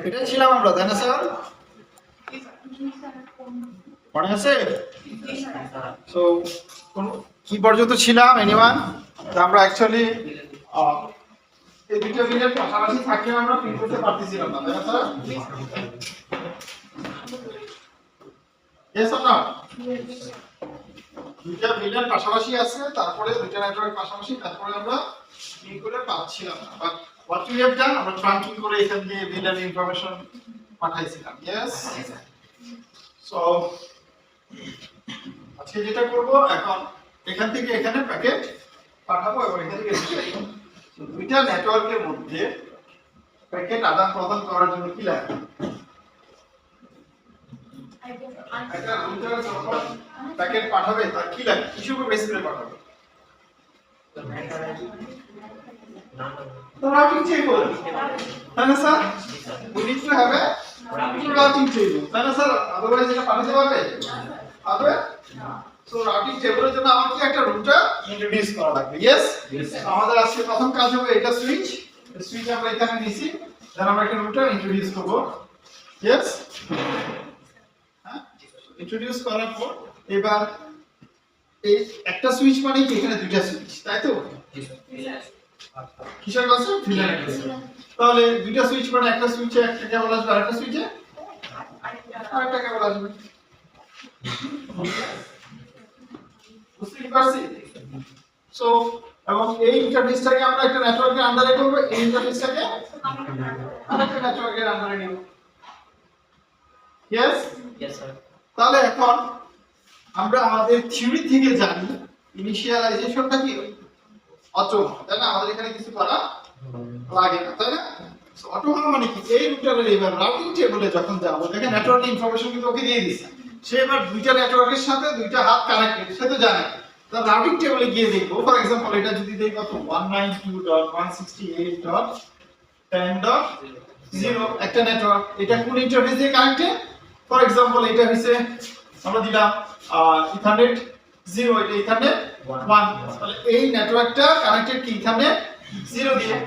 এটা ছিলাম আমরা, তাই না স্যার? মনে আছে? সো কি পর্যন্ত ছিলাম এনিওয়ান? আমরা অ্যাকচুয়ালি এই দুটো ভিলের পাশাপাশি থাকলে আমরা প্রিন্ট করতে পারতেছিলাম না, তাই না স্যার? Yes or not? দুইটা ভিলের পাশাপাশি আছে, তারপরে দুইটা নেটওয়ার্ক পাশাপাশি, তারপরে আমরা প্রিন্ট করে পাচ্ছিলাম না। But what we have done, আমরা ট্রাঙ্কিং করে এখান দিয়ে ভিলের ইনফরমেশন পাঠাইছিলাম। Yes? সো আজকে যেটা করব, এখন এখান থেকে এখানে প্যাকেট পাঠাবো এবং এখান থেকে দুইটা নেটওয়ার্কের মধ্যে প্যাকেট আদান প্রদান করার জন্য কি লাগে? একটা রুটার যখন প্যাকেট পাঠাবে তার কি লাগে? কিসের উপর বেস করে পাঠাবে? তো রাউটিং টেবল, তাই না sir? we need to have a routing table, তাই না স্যার? আদারওয়াইজ এটা পাঠাতে পারবে? পারবে? সো রাউটিং টেবলের জন্য আমাকে একটা রুটার ইন্ট্রোডিউস করা লাগবে। ইয়েস, আমাদের আজকে প্রথম কাজ হবে এটা সুইচ। সুইচ আমরা এখানে নিছি, দেন আমরা একটা রুটার ইন্ট্রোডিউস করব। ইয়েস, হ্যাঁ, ইন্ট্রোডিউস করার পর এবার এই একটা সুইচ মানে কি এখানে দুইটা সুইচ, তাই তো? কিসের কনসেপ্ট? Villain concept. তাহলে দুইটা সুইচ মানে একটা সুইচে একটা কেবল আসবে, আরেকটা সুইচে আরেকটা কেবল আসবে। বুঝতে কি পারছি? সো এবং এই ইন্টারফেসটাকে আমরা একটা নেটওয়ার্কের আন্ডারে করব, এই ইন্টারফেসটাকে আরেকটা নেটওয়ার্কের আন্ডারে নিব। ইয়েস? Yes sir. তাহলে এখন আমরা আমাদের থিওরি থেকে জানি ইনিশিয়ালাইজেশনটা কি অটো, তাই না? আমাদের এখানে কিছু করা লাগে না, তাই না? সো অটো হলো মানে কি, এই রুটারের এবার রাউটিং টেবলে যখন যাব, দেখেন নেটওয়ার্ক ইনফরমেশন কিন্তু ওকে দিয়ে দিছে। সে এবার দুইটা নেটওয়ার্কের সাথে দুইটা হাত কানেক্টেড, সে তো জানে। তার রাউটিং টেবলে গিয়ে দেখবো, ফর एग्जांपल এটা যদি দেই কত 192.168.10.0 একটা নেটওয়ার্ক, এটা কোন ইন্টারফেস দিয়ে কানেক্টেড? ফর एग्जांपल এটা হইছে আমরা দিলাম ইথারনেট 0, এটা ইথারনেট 1। তাহলে এই নেটওয়ার্কটা কানেক্টেড কি ইথারনেট 0 দিয়ে।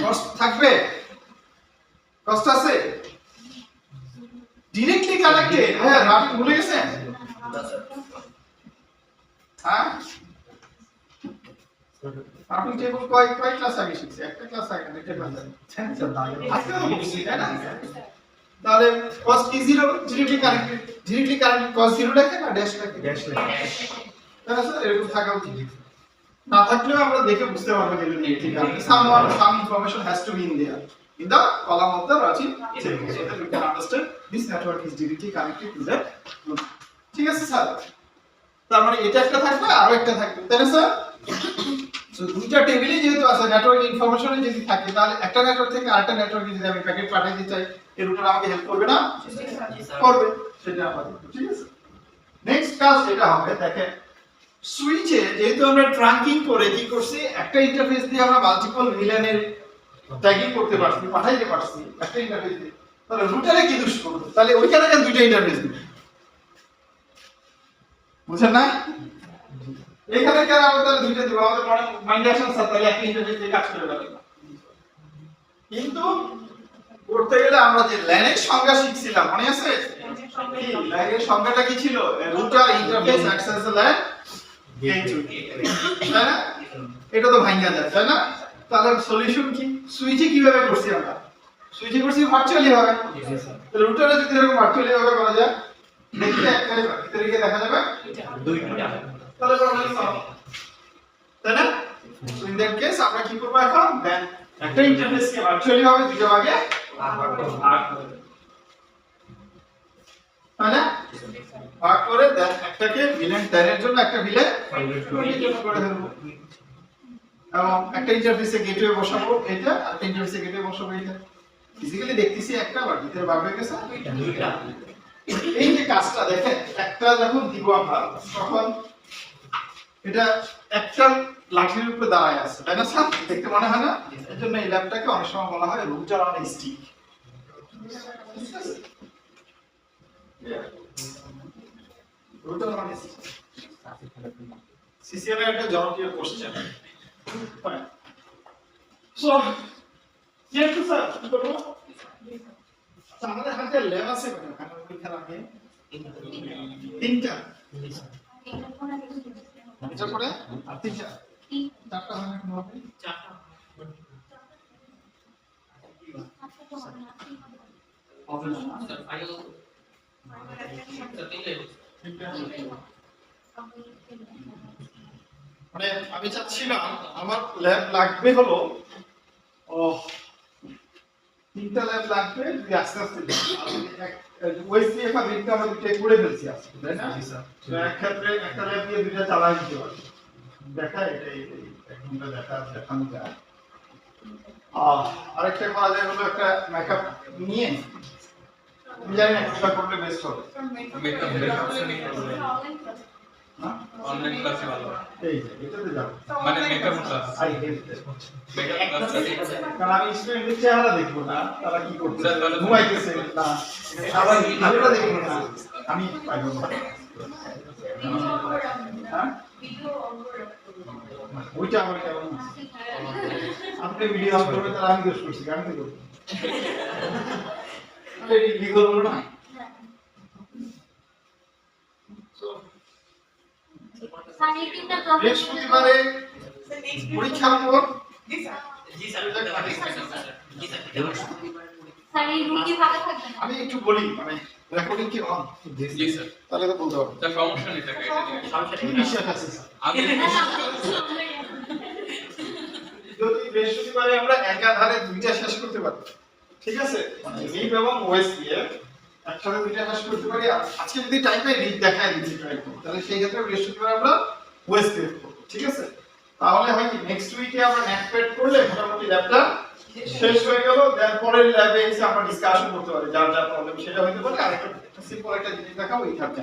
কষ্ট থাকবে? কষ্ট আছে? Directly connected. হ্যাঁ, রাউটিং ভুলে গেছেন? হ্যাঁ, রাউটিং টেবল কয় ক্লাস আগে শিখছি? একটা ক্লাস আগে, একটা ক্লাস আগে। আজকে তো বুঝছি, তাই না? তাহলে cos t0 directly connected, directly connected cos 0 লেখে না ড্যাশ লেখে? ড্যাশ লেখে। তাহলে স্যার এরকম থাকা উচিত। না থাকলেও আমরা দেখে বুঝতে পারবো যে directly connected. some information has to be in there in the column of the routing table so that we can understand this network is directly connected to that group. ঠিক আছে স্যার? তার মানে এটা একটা থাকবে আর একটা থাকবে, তাই না স্যার? সো দুইটা টেবিলে যেহেতু আছে, নেটওয়ার্ক ইনফরমেশনে যদি থাকে, তাহলে একটা নেটওয়ার্ক থেকে আরেকটা নেটওয়ার্কে যদি আমি প্যাকেট পাঠিয়ে দিতে চাই, এই রুটার আমাকে হেল্প করবে না? করবে, সেটা আমরা দেখব। ঠিক আছে, নেক্সট কাজ যেটা হবে, দেখেন সুইচে যেহেতু আমরা ট্রাঙ্কিং করে কি করছি, একটা ইন্টারফেস দিয়ে আমরা মাল্টিপল ভিলেনের ট্যাগিং করতে পারছি, পাঠাইতে পারছি একটা ইন্টারফেস দিয়ে। তাহলে রুটারে কি দোষ করবে? তাহলে ওইখানে কেন দুইটা ইন্টারফেস দিবে? বুঝছেন না? এখানে কেন আমরা তাহলে দুইটা দিব? আমাদের মাইন্ড অ্যাকশন স্যার তাহলে একটা ইন্টারফেস দিয়ে কাজ করে পারবে। কিন্তু করতে গেলে আমরা যে ল্যানের সংজ্ঞা শিখছিলাম, মনে আছে? ল্যানের সংজ্ঞাটা কি ছিল? Rotor interface access LAN gateway, তাই না? এটা তো ভাঙা যায়, তাই না? তাহলে সলিউশন কি? সুইচে কিভাবে করছি আমরা? সুইচে করছি ভার্চুয়ালি ভাবে। তাহলে রুটারে যদি এরকম ভার্চুয়ালি ভাবে করা যায়, দেখতে একটা ভিতরে গিয়ে দেখা যাবে দুইটা, তাহলে প্রবলেম সলভ, তাই না? সো ইন দ্যাট কেস আমরা কি করব এখন? দেন একটা ইন্টারফেসকে ভার্চুয়ালি ভাবে দুটো ভাগে ভাগ করে, তাই না? ভাগ করে দেন একটাকে ভিলেন 10 এর জন্য, একটা ভিলেন 20 এর জন্য করে দেব। এবং একটা ইন্টারফেসে গেটওয়ে বসাবো এটা, আর একটা ইন্টারফেসে গেটওয়ে বসাবো এটা। ফিজিক্যালি দেখতেছি একটা, বাট ভিতরে ভাগ হয়ে গেছে দুইটা। কাজটা দেখেন, একটা যখন দিব আমরা তখন এটা একটা লাঠির উপরে দাঁড়ায় আছে, তাই না স্যার? দেখতে মনে হয় না? এর জন্য এই ল্যাবটাকে অনেক সময় বলা হয় rotor on stick. Rotor on stick CCM এর একটা জনপ্রিয় কোশ্চেন। সো যেহেতু স্যার কি করবো, আমাদের হাতে ল্যাব আছে কেন কারণ পরীক্ষার আগে তিনটা এটা করে আর তিনটা চারটা হয় না কোনো হবে চারটা হবে না স্যার ফাইল মানে আমি চাচ্ছিলাম আমার ল্যাব লাগবে হলো তিনটা ল্যাব লাগবে যদি আস্তে আস্তে ওএসপিএফ আর রিটটা আমরা দুটো করে ফেলছি আজকে, তাই না? তো এক ক্ষেত্রে একটা ল্যাব দিয়ে দুটো চালাই দিতে পারি। দেখা এটাই একটা দেখা দেখানো যায়। আরেকটা করা যায় হলো একটা মেকআপ নিয়ে জানি না কোনটা করলে বেস্ট হবে। মেকআপ অনলাইন ক্লাসে ভালো এই এটাতে যাব মানে makeup class I hate makeup class কারণ আমি স্টুডেন্টের চেহারা দেখব না তারা কি করছে ঘুমাইতেছে না সবাই ভালোটা দেখব না আমি পাইব না হ্যাঁ ভিডিও অন করে ওইটা আমার কেমন আপনি ভিডিও অন করবেন তাহলে আমি দোষ করছি আমি কি করব আরে কি করব না বৃহস্পতিবারে পরীক্ষার পর জি স্যার আমি একটু বলি মানে রেকর্ডিং কি অন জি স্যার তাহলে তো বলতে হবে স্যার সমস্যা নেই থাকে সমস্যা নেই বিষয় আছে আমি যদি বৃহস্পতিবারে আমরা একাধারে দুইটা শেষ করতে পারি ঠিক আছে মানে রিপ এবং ওএসপিএফ একসাথে দুইটা শেষ করতে পারি আর আজকে যদি টাইমে রিপ দেখায় দিচ্ছি তাহলে সেই ক্ষেত্রে বৃহস্পতিবার আমরা ওয়েস্টফিল্ড করব ঠিক আছে তাহলে হয় কি নেক্সট উইকে আমরা ম্যাথপ্যাড করলে মোটামুটি ল্যাবটা শেষ হয়ে গেল দেন পরের ল্যাবে এসে আমরা ডিসকাশন করতে পারি যার যা প্রবলেম সেটা হইতে পারে আর একটা সিম্পল একটা জিনিস দেখাও এই থাকবে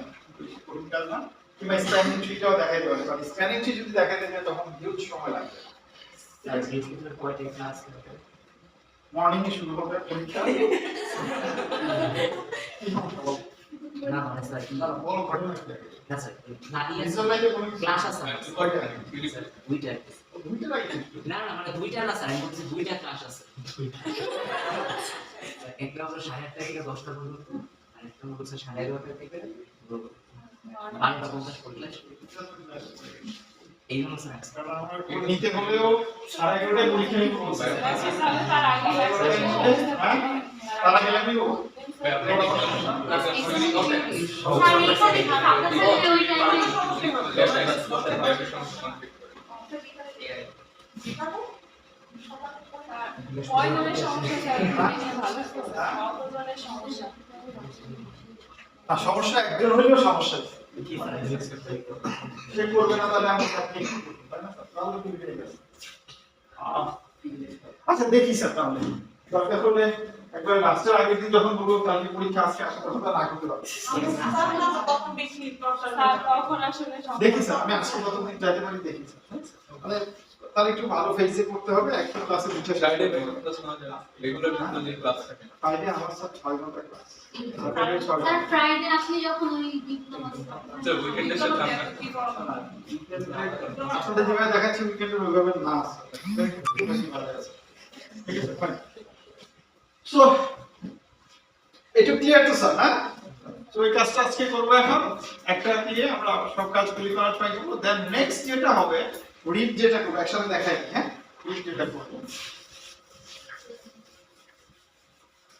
কঠিন কাজ না কিংবা স্ক্যানিং ট্রিটাও দেখাই দেবে কারণ স্ক্যানিং ট্রি যদি দেখাই দেয় তখন হিউজ সময় লাগবে স্যার ডিসপ্লে কয়টা ক্লাস হবে মর্নিং এ শুরু হবে পরীক্ষা না মানে স্যার বড় ঘটনা না স্যার না ইনসাইডে কোন ক্লাস আছে কয়টা দুইটা দুইটা লাগে না না মানে দুইটা না স্যার আমি বলছি দুইটা ক্লাস আছে একটা হলো 8:30 থেকে 10টা পর্যন্ত আর একটা হলো 11:30 থেকে 12:50 পর্যন্ত এই হলো স্যার নিতে হলেও 11:30 পরীক্ষা নিব তার আগে লাগবে সমস্যা একজন হইলেও সমস্যা সে করবে না তাহলে আমি আচ্ছা দেখি স্যার তাহলে দরকার হলে একবার লাস্টের আগের দিন যখন বলবো কালকে পরীক্ষা আজকে আসা তখন তো না করতে পারবো দেখি স্যার আমি আজকে কতদিন যাইতে পারি দেখি স্যার মানে তাহলে একটু ভালো ফেসে করতে হবে একটা ক্লাসে দুটো ফ্রাইডে ক্লাস না যায় রেগুলার যদি ক্লাস থাকে ফ্রাইডে আমার স্যার 6 ঘন্টা ক্লাস স্যার ফ্রাইডে আপনি যখন ওই ডিপ্লোমা স্যার উইকেন্ডে স্যার আপনাদের যেভাবে দেখাচ্ছি উইকেন্ডে ওইভাবে না ঠিক আছে ফাইন সো এটা ক্লিয়ার তো স্যার না তো এই কাজটা আজকে করব এখন একটা দিয়ে আমরা সব কাজগুলি করার ট্রাই করব দেন নেক্সট যেটা হবে রিড যেটা করব একসাথে দেখাই হ্যাঁ রিড যেটা করব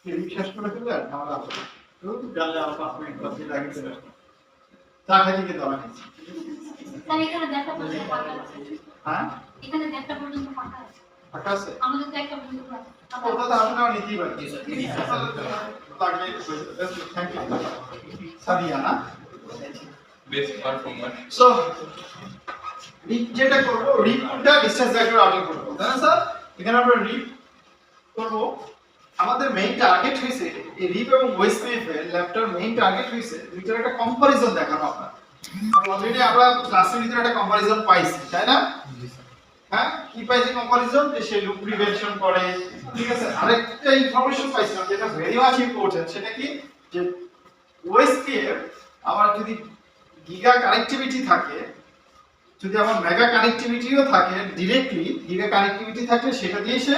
রিড শেষ করে ফেললে আর আমরা তো গালে আর 5 মিনিট বাকি লাগে চলে চা খাইতে কি দাও নাকি স্যার এখানে দেখা পর্যন্ত ফাঁকা আছে হ্যাঁ এখানে দেখা পর্যন্ত ফাঁকা আছে ফাঁকা আছে আমাদের তো একটা বন্ধু আছে ওটা তো আপনারা নিতেই পারেন লাগলে থ্যাংক ইউ সাদিয়া না বেস্ট পারফরম্যান্স সো রিপ যেটা করব রিপটা ডিসটেন্স ভেক্টর আউটিং করব তাই না স্যার এখানে আমরা রিপ করব আমাদের মেইন টার্গেট হইছে এই রিপ এবং ওএসপিএফ এর ল্যাবটার মেইন টার্গেট হইছে দুইটার একটা কম্পারিজন দেখানো আপনার। অলরেডি আমরা ক্লাসের ভিতরে একটা কম্পারিজন পাইছি, তাই না? হ্যাঁ, কি পাইছি কম্পারিজন? যে সে লুপ প্রিভেনশন করে, ঠিক আছে? আরেকটা ইনফরমেশন পাইছিলাম যেটা ভেরি মাচ ইম্পর্টেন্ট, সেটা কি যে ওএসপিএফ আমার যদি গিগা কানেক্টিভিটি থাকে, যদি আমার মেগা কানেক্টিভিটিও থাকে, ডিরেক্টলি গিগা কানেক্টিভিটি থাকলে সেটা দিয়ে সে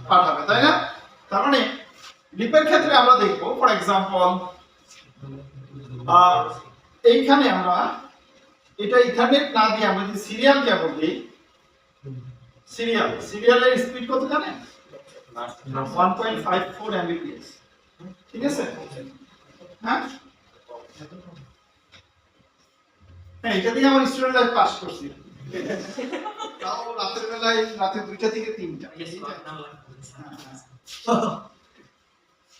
পাঠাবে, তাই না? তার মানে লিপের ক্ষেত্রে আমরা দেখব ফর এক্সাম্পল এইখানে আমরা এটা ইথারনেট না দিয়ে আমরা যদি সিরিয়াল কেবল দিই, সিরিয়ালের স্পিড কত জানেন? 1.54 Mbps, ঠিক আছে? হ্যাঁ, এটা দিয়ে আমার স্টুডেন্ট লাইফ পাস করছি, তাও রাতের বেলায় রাতে 2টা থেকে 3টা।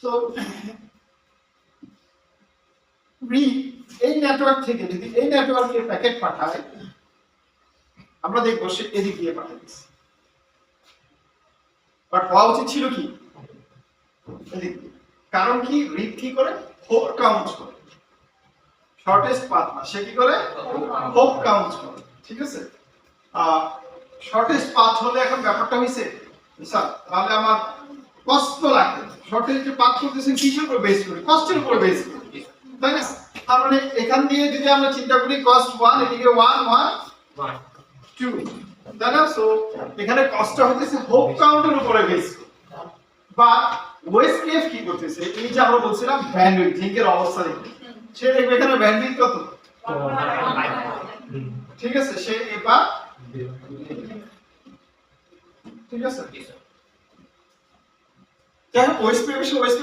তো এই নেটওয়ার্ক থেকে যদি এই নেটওয়ার্কে প্যাকেট পাঠায়, আমরা দেখব সে এদিক দিয়ে পাঠায় দিচ্ছে, বাট হওয়া উচিত ছিল কি এদিক দিয়ে। কারণ কি, রিড কি করে? হোপ কাউন্ট করে, শর্টেস্ট পাথ না, সে কি করে? হোপ কাউন্ট করে, ঠিক আছে? শর্টেস্ট পাথ হলে এখন ব্যাপারটা হইছে স্যার, তাহলে আমার কষ্ট লাগে। শর্টেস্ট যে পাথ করতেছেন কিসের উপর বেস করে? কষ্টের উপর বেস করে, তাই না? তার মানে এখান দিয়ে যদি আমরা চিন্তা করি কস্ট 1, এদিকে 1 1 2, তাই না? সো এখানে কষ্ট হতেছে হোপ কাউন্টের উপরে বেস করে। বা ওএসপিএফ কি করতেছে? এই যে আমরা বলছিলাম ব্যান্ডউইথ, লিংকের অবস্থা দেখতে, সে দেখবে এখানে ব্যান্ডউইথ কত, ঠিক আছে? সে এবার ঠিক আছে, যাই হোক ওএসপিএফ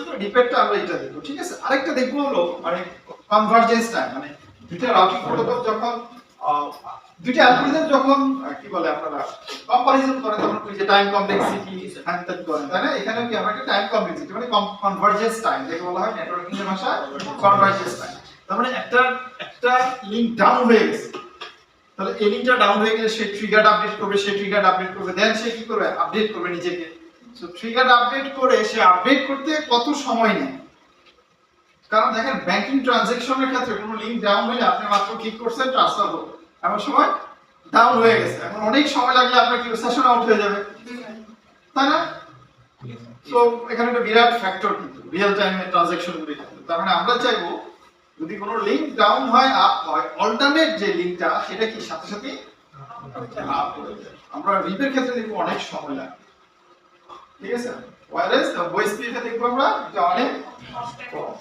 তো ডিপেন্ডটা আমরা এটা দেখব, ঠিক আছে? আরেকটা দেখবো হলো মানে কনভার্জেন্স টাইম, মানে দুইটা রাউটিং প্রোটোকল যখন দুইটা অ্যালগরিদম যখন কি বলে আপনারা কম্পারিজন করেন, তখন ওই যে টাইম কমপ্লেক্সিটি হ্যান্ডেল করেন, তাই না? এখানেও কি আমরা একটা টাইম কমপ্লেক্সিটি মানে কনভার্জেন্স টাইম যেটা বলা হয় নেটওয়ার্কিং এর ভাষায় কনভার্জেন্স টাইম। তার মানে একটা লিংক ডাউন হয়ে গেছে, তাহলে এই লিংকটা ডাউন হয়ে গেলে সে ট্রিগার আপডেট করবে, দেন সে কি করবে? আপডেট করবে নিজেকে। সো ট্রিগার আপডেট করে সে আপডেট করতে কত সময় নেয়? কারণ দেখেন ব্যাংকিং ট্রানজাকশনের ক্ষেত্রে কোনো লিংক ডাউন হলে আপনি মাত্র ক্লিক করছেন, ট্রান্সফার হবে, এমন সময় ডাউন হয়ে গেছে, এখন অনেক সময় লাগলে আপনার কি সেশন আউট হয়ে যাবে, তাই না? সো এখানে একটা বিরাট ফ্যাক্টর কিন্তু রিয়েল টাইমে ট্রানজাকশনগুলোর ক্ষেত্রে। তার মানে আমরা চাইবো যদি কোনো লিংক ডাউন হয় আপ হয়, অল্টারনেট যে লিংকটা সেটা কি সাথে সাথে আপ হয়ে যায়। আমরা রিপের ক্ষেত্রে দেখবো অনেক সময় লাগে, ঠিক আছে? ওয়্যারলেস ওএসপিএফ এ দেখবো আমরা এটা অনেক কম,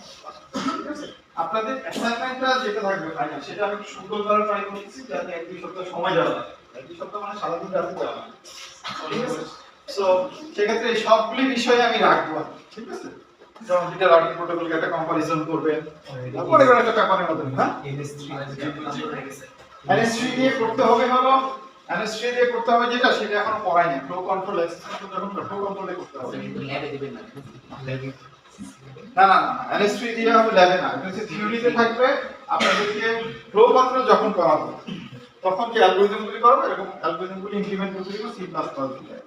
ঠিক আছে? আপনাদের অ্যাসাইনমেন্টটা যেটা থাকবে ফাইনাল, সেটা আমি একটু সুন্দর করে ট্রাই করতেছি যাতে 1-2 সপ্তাহ সময় যাবে না, 1-2 সপ্তাহ মানে সারাদিন রাতে যাবে না, ঠিক আছে? সো সেক্ষেত্রে এই সবগুলি বিষয় আমি রাখবো, ঠিক আছে? যেমন এটা রাউটিং প্রোটোকলকে একটা কম্পারিজন করবেন, তারপরে একটা পেপারের মধ্যে, হ্যাঁ NS3 দিয়ে করতে হবে, হলো NS3 দিয়ে করতে হবে যেটা, সেটা এখন পড়াই না, ফ্লো কন্ট্রোল এক্সটেনশন যখন ফ্লো কন্ট্রোলে করতে হবে, ল্যাবে দিবেন না, না NS3 দিয়ে হবে ল্যাবে না, এটা হচ্ছে থিওরিতে থাকবে। আপনাদেরকে ফ্লো কন্ট্রোল যখন করাবো তখন যে অ্যালগরিদমগুলি করব, এরকম অ্যালগরিদমগুলি ইমপ্লিমেন্ট করতে দিব C++ দিয়ে।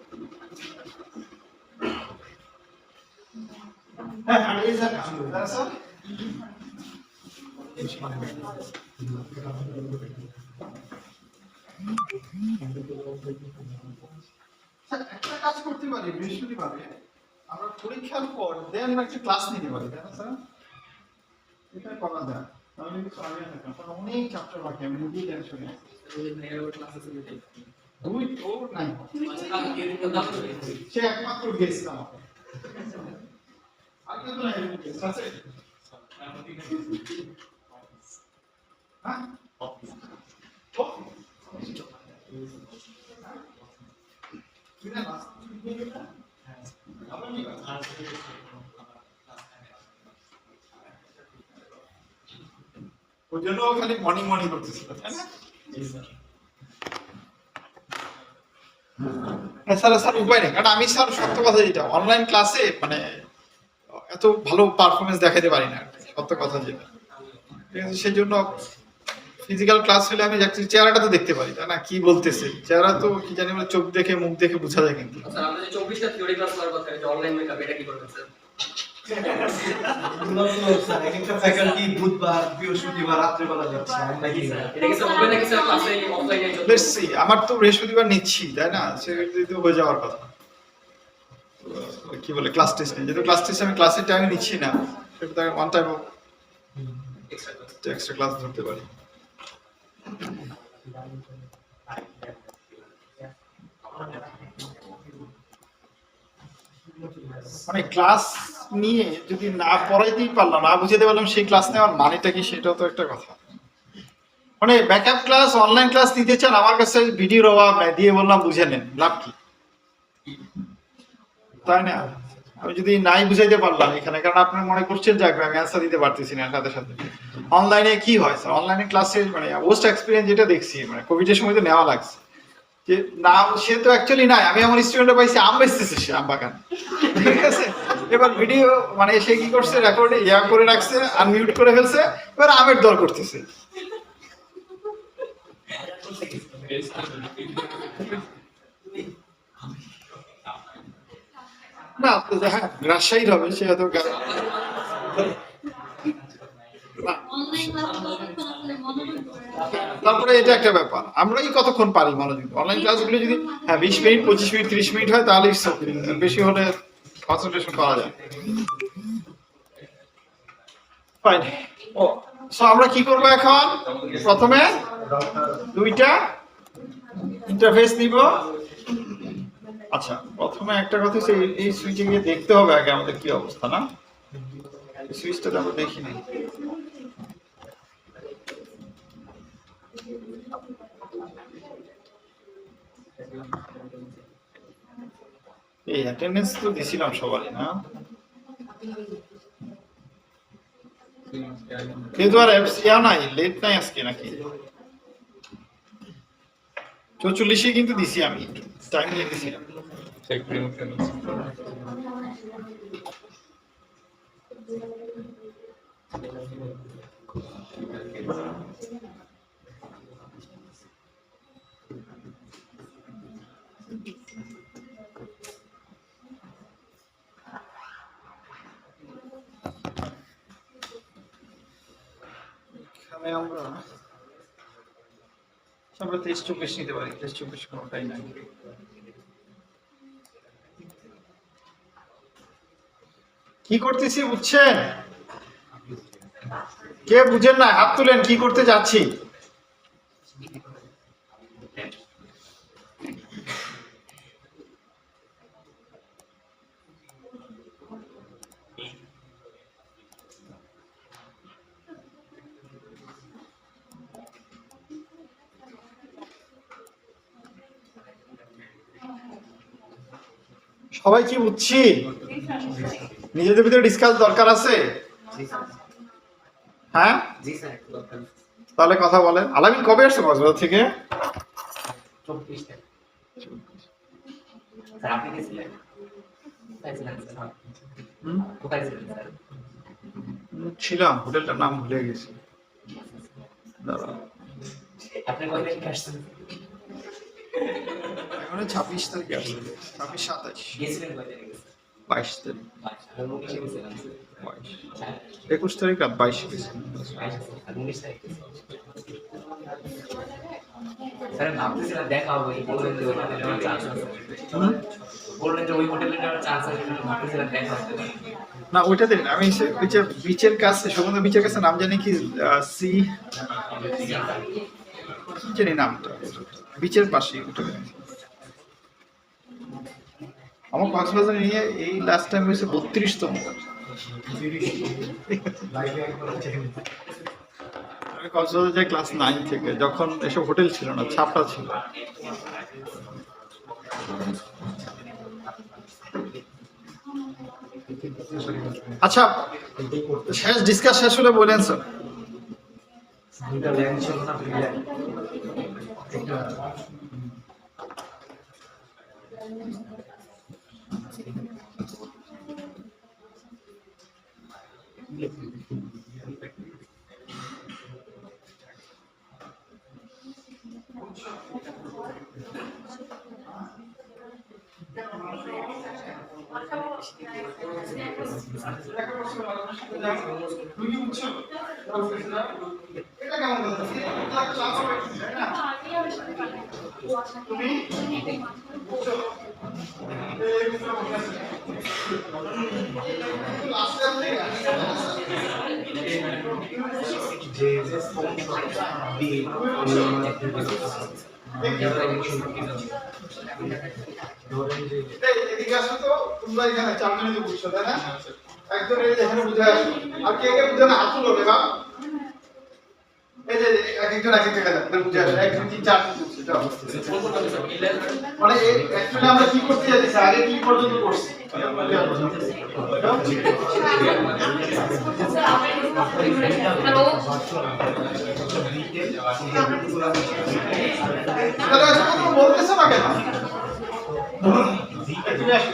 হ্যাঁ এই স্যার স্যার একটা কাজ করতে পারি, বৃহস্পতিবারে আমরা পরীক্ষার পর দেন একটা ক্লাস নিতে পারি, তাই না স্যার? এটা করা যায়, তাহলে কিছু আগে থাকে, কারণ অনেক চ্যাপ্টার বাকি, আমি নিজেই টেনশন আছি। দুই তো নাই, সে একমাত্র গেছে আমাকে, আগে তো নাই গেছে আছে, হ্যাঁ ওই জন্য খালি মর্নিং করতেছিল, তাই না? স্যার উপায় নেই, কারণ আমি স্যার সত্য কথা যেটা অনলাইন ক্লাসে মানে এত ভালো পারফরমেন্স দেখাতে পারি না, সত্য কথা যেটা, ঠিক আছে? সেই জন্য ফিজিক্যাল ক্লাস হলে আমি চেহারাটা তো দেখতে পারি, তাই না, কি বলতেছে চেহারা তো কি জানি মানে চোখ দেখে মুখ দেখে বোঝা যায়। কিন্তু স্যার আমরা যে 24টা থিওরি ক্লাস করার কথা, এটা অনলাইন মেকআপ, এটা কি করবেন স্যার? ফ্যাকাল্টি বুধবার বৃহস্পতিবার রাত্রেবেলা যাচ্ছে, এটা কি স্যার হবে নাকি স্যার ক্লাসে অফলাইনে চলবে? লেটস সি, আমার তো বৃহস্পতিবার নিচ্ছি, তাই না, সেটা তো হয়ে যাওয়ার কথা। কি বলে ক্লাস টেস্ট নেই, যেহেতু ক্লাস টেস্ট আমি ক্লাসের টাইমে নিচ্ছি না, সেটা ওয়ান টাইম এক্সট্রা ক্লাস ধরতে পারি। মানে ক্লাস নিয়ে যদি না পড়াইতেই পারলাম, না বুঝাতে পারলাম, সেই ক্লাস নেওয়ার মানেটা কি, সেটাও তো একটা কথা। মানে ব্যাকআপ ক্লাস অনলাইন ক্লাস দিতে চান, আমার কাছে ভিডিওর অভাব নাই, দিয়ে বললাম বুঝে নেন, লাভ কি, তাই না? আমি যদি নাই বুঝাইতে পারলাম এখানে, কারণ আপনার মনে করছেন যে আমি অ্যান্সার দিতে পারতেছি না, সাথে সাথে অনলাইনে কি হয় স্যার, অনলাইনে ক্লাসে মানে ওয়েস্ট এক্সপিরিয়েন্স যেটা দেখছি, মানে কোভিডের সময় তো নেওয়া লাগছে, যে না সে তো অ্যাকচুয়ালি নাই, আমি আমার স্টুডেন্টরা পাইছি আম বেচতেছে, সে আম বাগান, ঠিক আছে। এবার ভিডিও মানে সে কি করছে, রেকর্ডে করে রাখছে, আনমিউট করে ফেলছে, এবার আমের দর করতেছে। না হ্যাঁ, রাজশাহীর হবে, সে হয়তো তারপরে এটা একটা ব্যাপার, আমরাই কতক্ষণ পারি মনোযোগ, অনলাইন ক্লাসগুলো যদি 20 মিনিট 25 মিনিট 30 মিনিট হয় তাহলে বেশি হলে কনসেন্ট্রেশন করা যায়। ফাইন। ও সো আমরা কি করব এখন, প্রথমে দুইটা ইন্টারফেস নিব। আচ্ছা প্রথমে একটা কথা হচ্ছে, এই সুইচে গিয়ে দেখতে হবে আগে আমাদের কি অবস্থা, না সুইচটা তো আমরা দেখি নাই। এই অ্যাটেন্ডেন্স তো দিছিলাম সবারই, না কিন্তু আর ইয়া নাই, লেট নাই আজকে নাকি 44 কিন্তু দিছি, আমি টাইম নিয়ে দিছিলাম। আমরা 23-24 নিতে পারি, 23-24 কোনোটাই নাই। কি করতেছি বুঝছেন, কে বুঝেন না হাত তুলেন, কি করতে যাচ্ছি। সবাই কি বুঝছি, নিজেদের ভিতরে ডিসকাস দরকার আছে, হ্যাঁ তাহলে কথা বলেন। আলামিন কবে আসছে কক্সবাজার থেকে? ছিলাম, হোটেলটার নাম ভুলে গেছি, এখন 26 তারিখে আসছে, 26-27 22 তারিখ 21 তারিখ রাত 22 গেছে। দেখা হবে, বললেন যে ওই হোটেলে নেওয়ার চান্স আছে, ভাবতেছিলাম দেখা হবে না ওইটাতে আমি বিচের কাছে, সমুদ্র বিচের কাছে নাম জানি কি, সি কি জানি নামটা, বিচের পাশে। আমার কক্সবাজার নিয়ে এই লাস্ট টাইম হয়েছে 32তম। আমি কক্সবাজার যাই ক্লাস 9 থেকে, যখন এসব হোটেল ছিল না, ছাপটা ছিল। আচ্ছা শেষ ডিসকাস শেষ হলে বলেন স্যার। দেখা করছো আলোচনার সাথে যাও তুমি কি বুঝছো এটা কেমন কথা এটা ক্লাস হবে তাই না তুমি বুঝছো এই বুঝছো ক্লাস করতে যে দিয়ে এদিকে আসো তো তোমরা এখানে চারজনই তো বুঝছো তাই না একজন এই এখানে বুঝে আসো আর কে কে বুঝে না হাত তুলো রে বাবা এই যে এক একজন এক এক জায়গায় বুঝে আসো এক দুই তিন চার বুঝছো যাও মানে অ্যাকচুয়ালি আমরা কি করতে যাচ্ছি আগে কি পর্যন্ত করছি তাহলে আজকে কথা বলতেছ না কেন তুমি আসো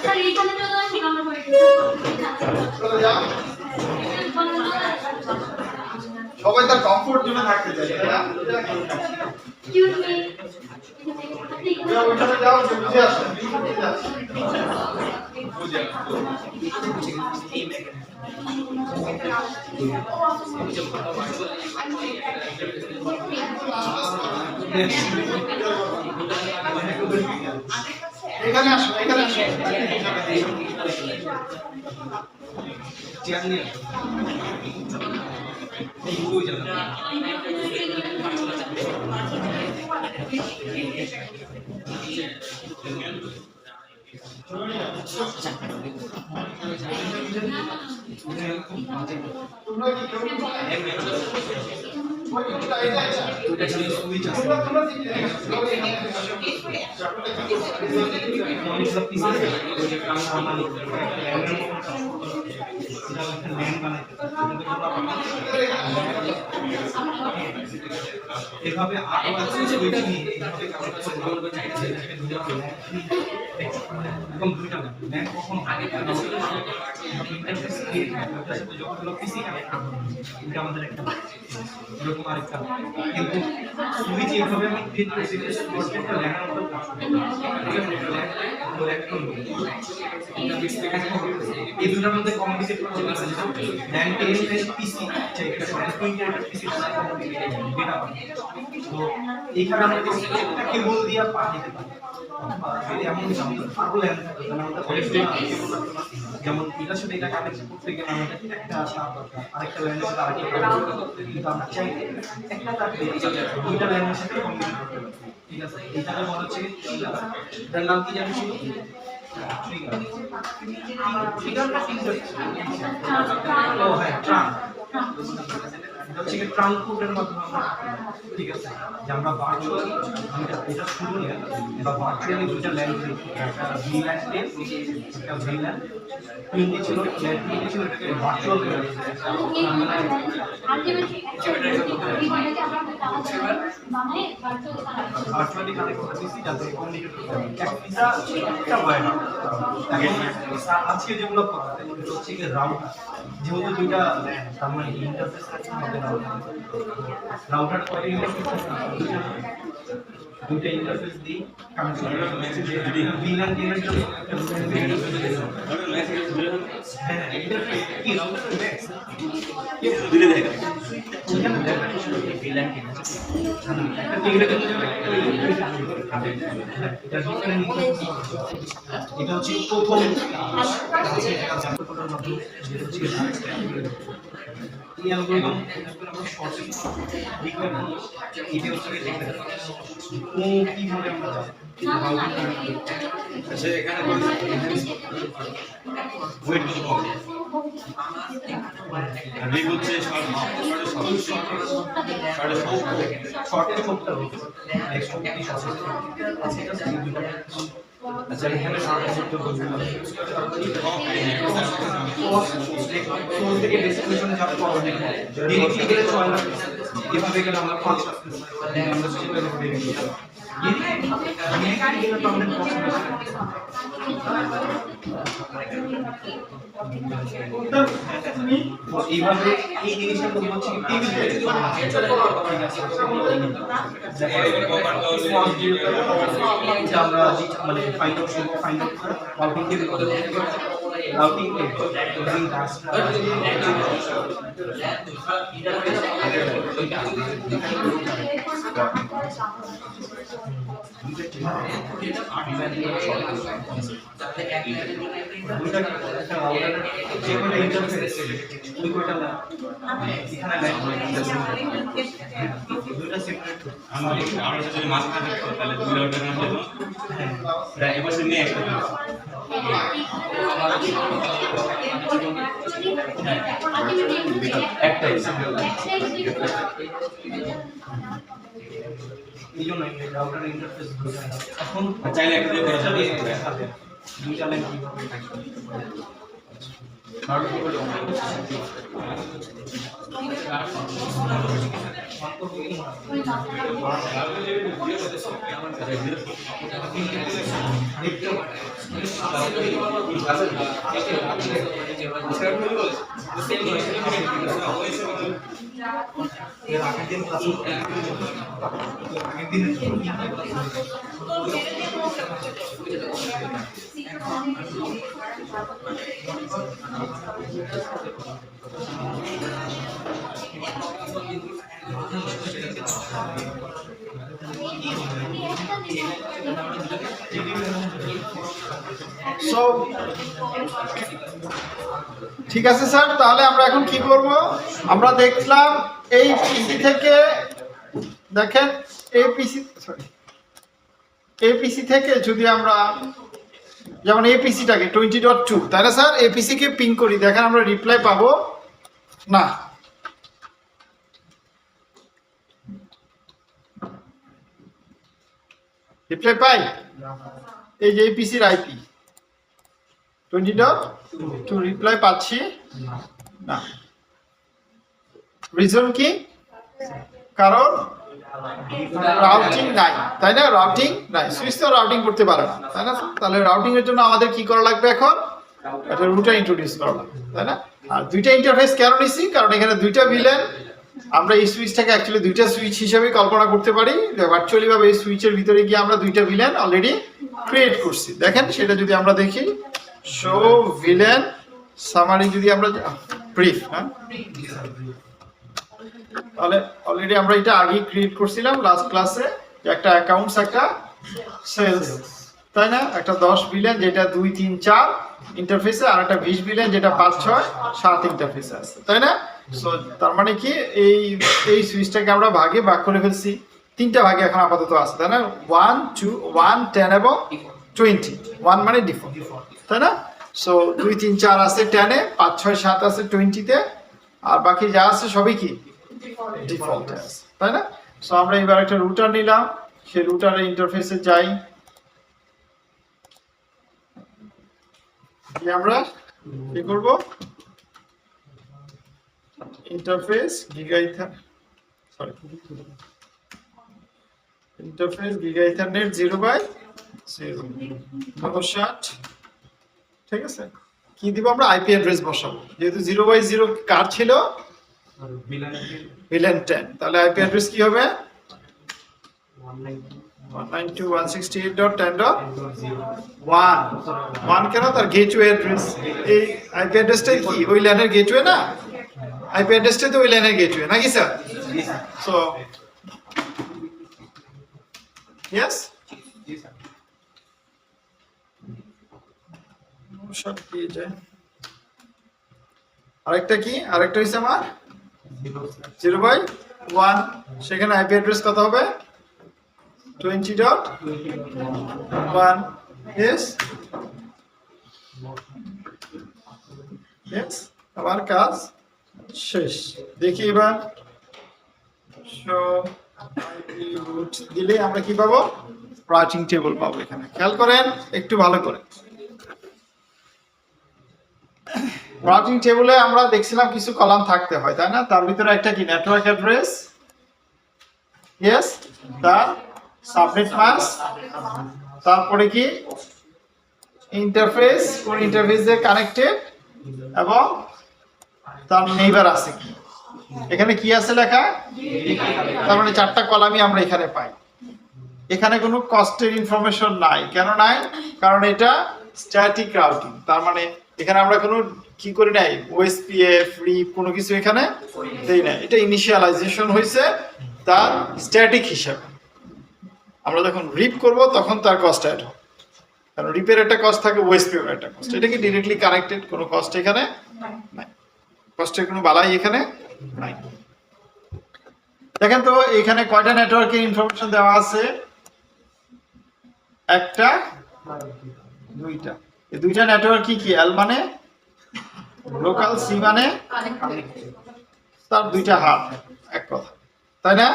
স্যার এইখানে চলে আসি আমরা করে চলে যাও সবাই তার কমফোর্ট জোনে থাকতে চায় তাই না এক্সকিউজ মি ওইখানে যাও বুঝে আসো এখানে আসো এখানে আসো চেয়ার নিয়ে ওই জায়গা তোমরা কি কেউ এভাবে আরো আছে যে ওইটা নিয়ে এইভাবে কাজ করতে চাইছে এরকম দুইটা ব্যাংক কখনো আগে ইন্টারফেস ক্রিয়েট করে যতগুলো পিসি কানেক্ট এটা আমাদের একটা এরকম আরেকটা কিন্তু সুইচ এইভাবে আমি ক্রিয়েট করেছি প্রত্যেকটা লেখার মতো এই দুটার মধ্যে কমিউনিকেট করতে পারছে ল্যান্ড টেলিফোন পিসি পিসি ডেটা তো এইখানে আমরা একটা কেবল দিয়ে পাঠাতে পারি এমন পাগল যেমন এটার সাথে এটা কানেক্ট করতে গেলে আমাদের একটা তার দরকার আরেকটা লাইনের সাথে আরেকটা কিন্তু আমরা চাই একটা তার দুইটা লাইনের সাথে কমিউনিকেট করতে পারি ঠিক আছে এটাকে বলা হচ্ছে এটার নাম কি জানিস ট্রিগারটা ও হ্যাঁ ট্রাঙ্ক হচ্ছে কি ট্রাঙ্ক কোডের মাধ্যমে আমরা ঠিক আছে যে আমরা ভার্চুয়ালি এটা শুরু নিয়ে বা ভার্চুয়ালি দুইটা ল্যান্ড একটা ভিল্যান্ড টেস্ট একটা ভিল্যান্ড টুইন ছিল ল্যান্ড টুইন ছিল এটাকে ভার্চুয়াল করে ভার্চুয়ালি কানেক্ট করতেছি যাতে কমিউনিকেট করতে পারি একটা হয় না আজকে যেগুলো পড়াতে হচ্ছে কি রাউটার যেহেতু দুইটা তার মানে ইন্টারফেস আছে আমাদের রাউটার করে ইন্টারফেস দুইটা ইন্টারফেস দিই কানেক্ট করে ভিল্যান টিমের জন্য হ্যাঁ ইন্টারফেস কি রাউটার ম্যাক্স দিলে দেখা ওখানে দেখা ভিল্যান টিম একটা টিমের জন্য এটা ডিফারেন্ট এটা হচ্ছে প্রথম এই অ্যালগরিদম আমরা শর্টে লিখলাম এটা হচ্ছে কিভাবে আমরা আচ্ছা এখানে ওয়েট করব রিগ হচ্ছে শর্টে সবটা নেক্সট কি শর্ট আচ্ছা এখানে শর্ট করতে হবে সোর্স থেকে ডেস্টিনেশনে যাব ডিরেক্টলি গেলে চলে না এভাবে গেলে আমরা 5 আসতেছে আমরা সেটা করে দিই এইভাবে এই জিনিসটা তো হচ্ছে কি আমরা মানে ফাইন্ড আউট করে রাউটিং কে রাউটিং আমরা যদি মাঝখানে থাকতো তাহলে দুই রাউটার মধ্যে এবার সে নিয়ে একটা একটাই এই জন্য রাউটার ইন্টারফেস এখন চাইলে একটা দিয়ে করা যাবে দুইটা লাইন কিভাবে সো ঠিক আছে স্যার, তাহলে আমরা এখন কি করব? আমরা দেখলাম এই পিসি থেকে, দেখেন এই পিসি থেকে যদি আমরা যেমন এই পিসিটাকে 20.2 তাই না স্যার, এই পিসি কে পিং করি, দেখেন আমরা রিপ্লাই পাবো না। রিপ্লাই পাই? এই যে পিসির আইপি 20.2 রিপ্লাই পাচ্ছি না। রিজন কি? কারণ রাউটিং নাই, তাই না? রাউটিং নাই, সুইচ তো রাউটিং করতে পারে না, তাই না? তাহলে রাউটিং এর জন্য আমাদের কি করা লাগবে? এখন একটা রুটার ইন্ট্রোডিউস করা লাগবে, তাই না? আর দুইটা ইন্টারফেস কেন নিছি? কারণ এখানে দুইটা ভিলেন, আমরা এই সুইচটাকে অ্যাকচুয়ালি দুইটা সুইচ হিসেবে কল্পনা করতে পারি। ভার্চুয়ালি ভাবে এই সুইচের ভিতরে গিয়ে আমরা দুইটা ভিলেন অলরেডি ক্রিয়েট করছি। দেখেন সেটা যদি আমরা দেখি, শো ভিলেন সামারি, যদি আমরা ব্রিফ, হ্যাঁ, তাহলে অলরেডি আমরা এটা আগেই ক্রিয়েট করছিলাম লাস্ট ক্লাসে, একটা অ্যাকাউন্টস, একটা সেলস, তাই না? একটা 10 ভিলেন যেটা 2, 3, 4 ইন্টারফেসে, আর একটা 20 ভিলেন যেটা 5, 6, 7 ইন্টারফেসে আছে, তাই না? সো তার মানে কি এই সুইচটাকে আমরা ভাগে ভাগ করে ফেলছি, তিনটা ভাগে এখন আপাতত আছে, তাই না? 1, 2, 1, 10 এবং 20। 1 মানে ডিফল্ট, তাই না? সো 2, 3, 4 আছে 10 এ, 5, 6, 7 আছে 20 তে, আর বাকি যা আছে সবই কি ডিফল্ট আছে, তাই না? সো আমরা এবার একটা রুটার নিলাম, সেই রুটারের ইন্টারফেসে যাই, আমরা কি করব? ইন্টারফেস গিগা ইথারনেট 0/0 60, ঠিক আছে? কি দিব আমরা? আইপি অ্যাড্রেস বসাবো, যেহেতু 0/0 কার ছিল, ভিলেন 10, তাহলে আইপি অ্যাড্রেস কি হবে? 192.168.10.1 কেন? তার গেটওয়ে অ্যাড্রেস, এই আইপি অ্যাড্রেসটাই কি ওই ল্যানের গেটওয়ে না? আইপি অ্যাড্রেসটাই তো ওই ল্যানের গেটওয়ে নাকি স্যার? সো ইয়েস, আরেকটা কি? আরেকটা হচ্ছে আমার 0/1, সেখানে আইপি অ্যাড্রেস কত হবে? 20.1। ইয়েস, ইয়েস, আমার কাজ শেষ। দেখি এবার শো আইপি রুট দিলে আমরা কি পাবো? রাউটিং টেবিল পাবো। এখানে খেয়াল করেন একটু ভালো করে, রাউটিং টেবিলে আমরা দেখছিলাম কিছু কলাম থাকতে হয়, তাই না? তার ভিতরে একটা কি নেটওয়ার্ক অ্যাড্রেস, ইয়েস, তার সাবনেট মাস্ক, তারপরে কি ইন্টারফেস, কোন ইন্টারফেস দিয়ে কানেক্টেড, এবং তার নেইবার আছে কি, এখানে কি আছে লেখা, তার মানে 4টা কলামই আমরা এখানে পাই। এখানে কোনো কস্টের ইনফরমেশন নাই, কেন নাই? কারণ এটা স্ট্যাটিক রাউটিং, তার মানে এখানে আমরা কোনো কি করি নাই, ওএসপিএফ রিপ কোনো কিছু এখানে দেই নাই, এটা ইনিশিয়ালাইজেশন হয়েছে তার স্ট্যাটিক হিসাবে। আমরা যখন রিপ করব তখন তার কস্ট অ্যাড হবে, কারণ রিপের একটা কস্ট থাকে, ওএসপিএফ এর একটা কস্ট, এটা কি ডিরেক্টলি কানেক্টেড, কোনো কস্ট এখানে নাই, কস্টের কোনো বালাই এখানে নাই। দেখেন তো এখানে কয়টা নেটওয়ার্কের ইনফরমেশন দেওয়া আছে, একটা, দুইটা। এই দুইটা নেটওয়ার্ক কি কি, এল মানে লোকাল, সি মানে তার দুইটা হাত, এক কথা, তাই না?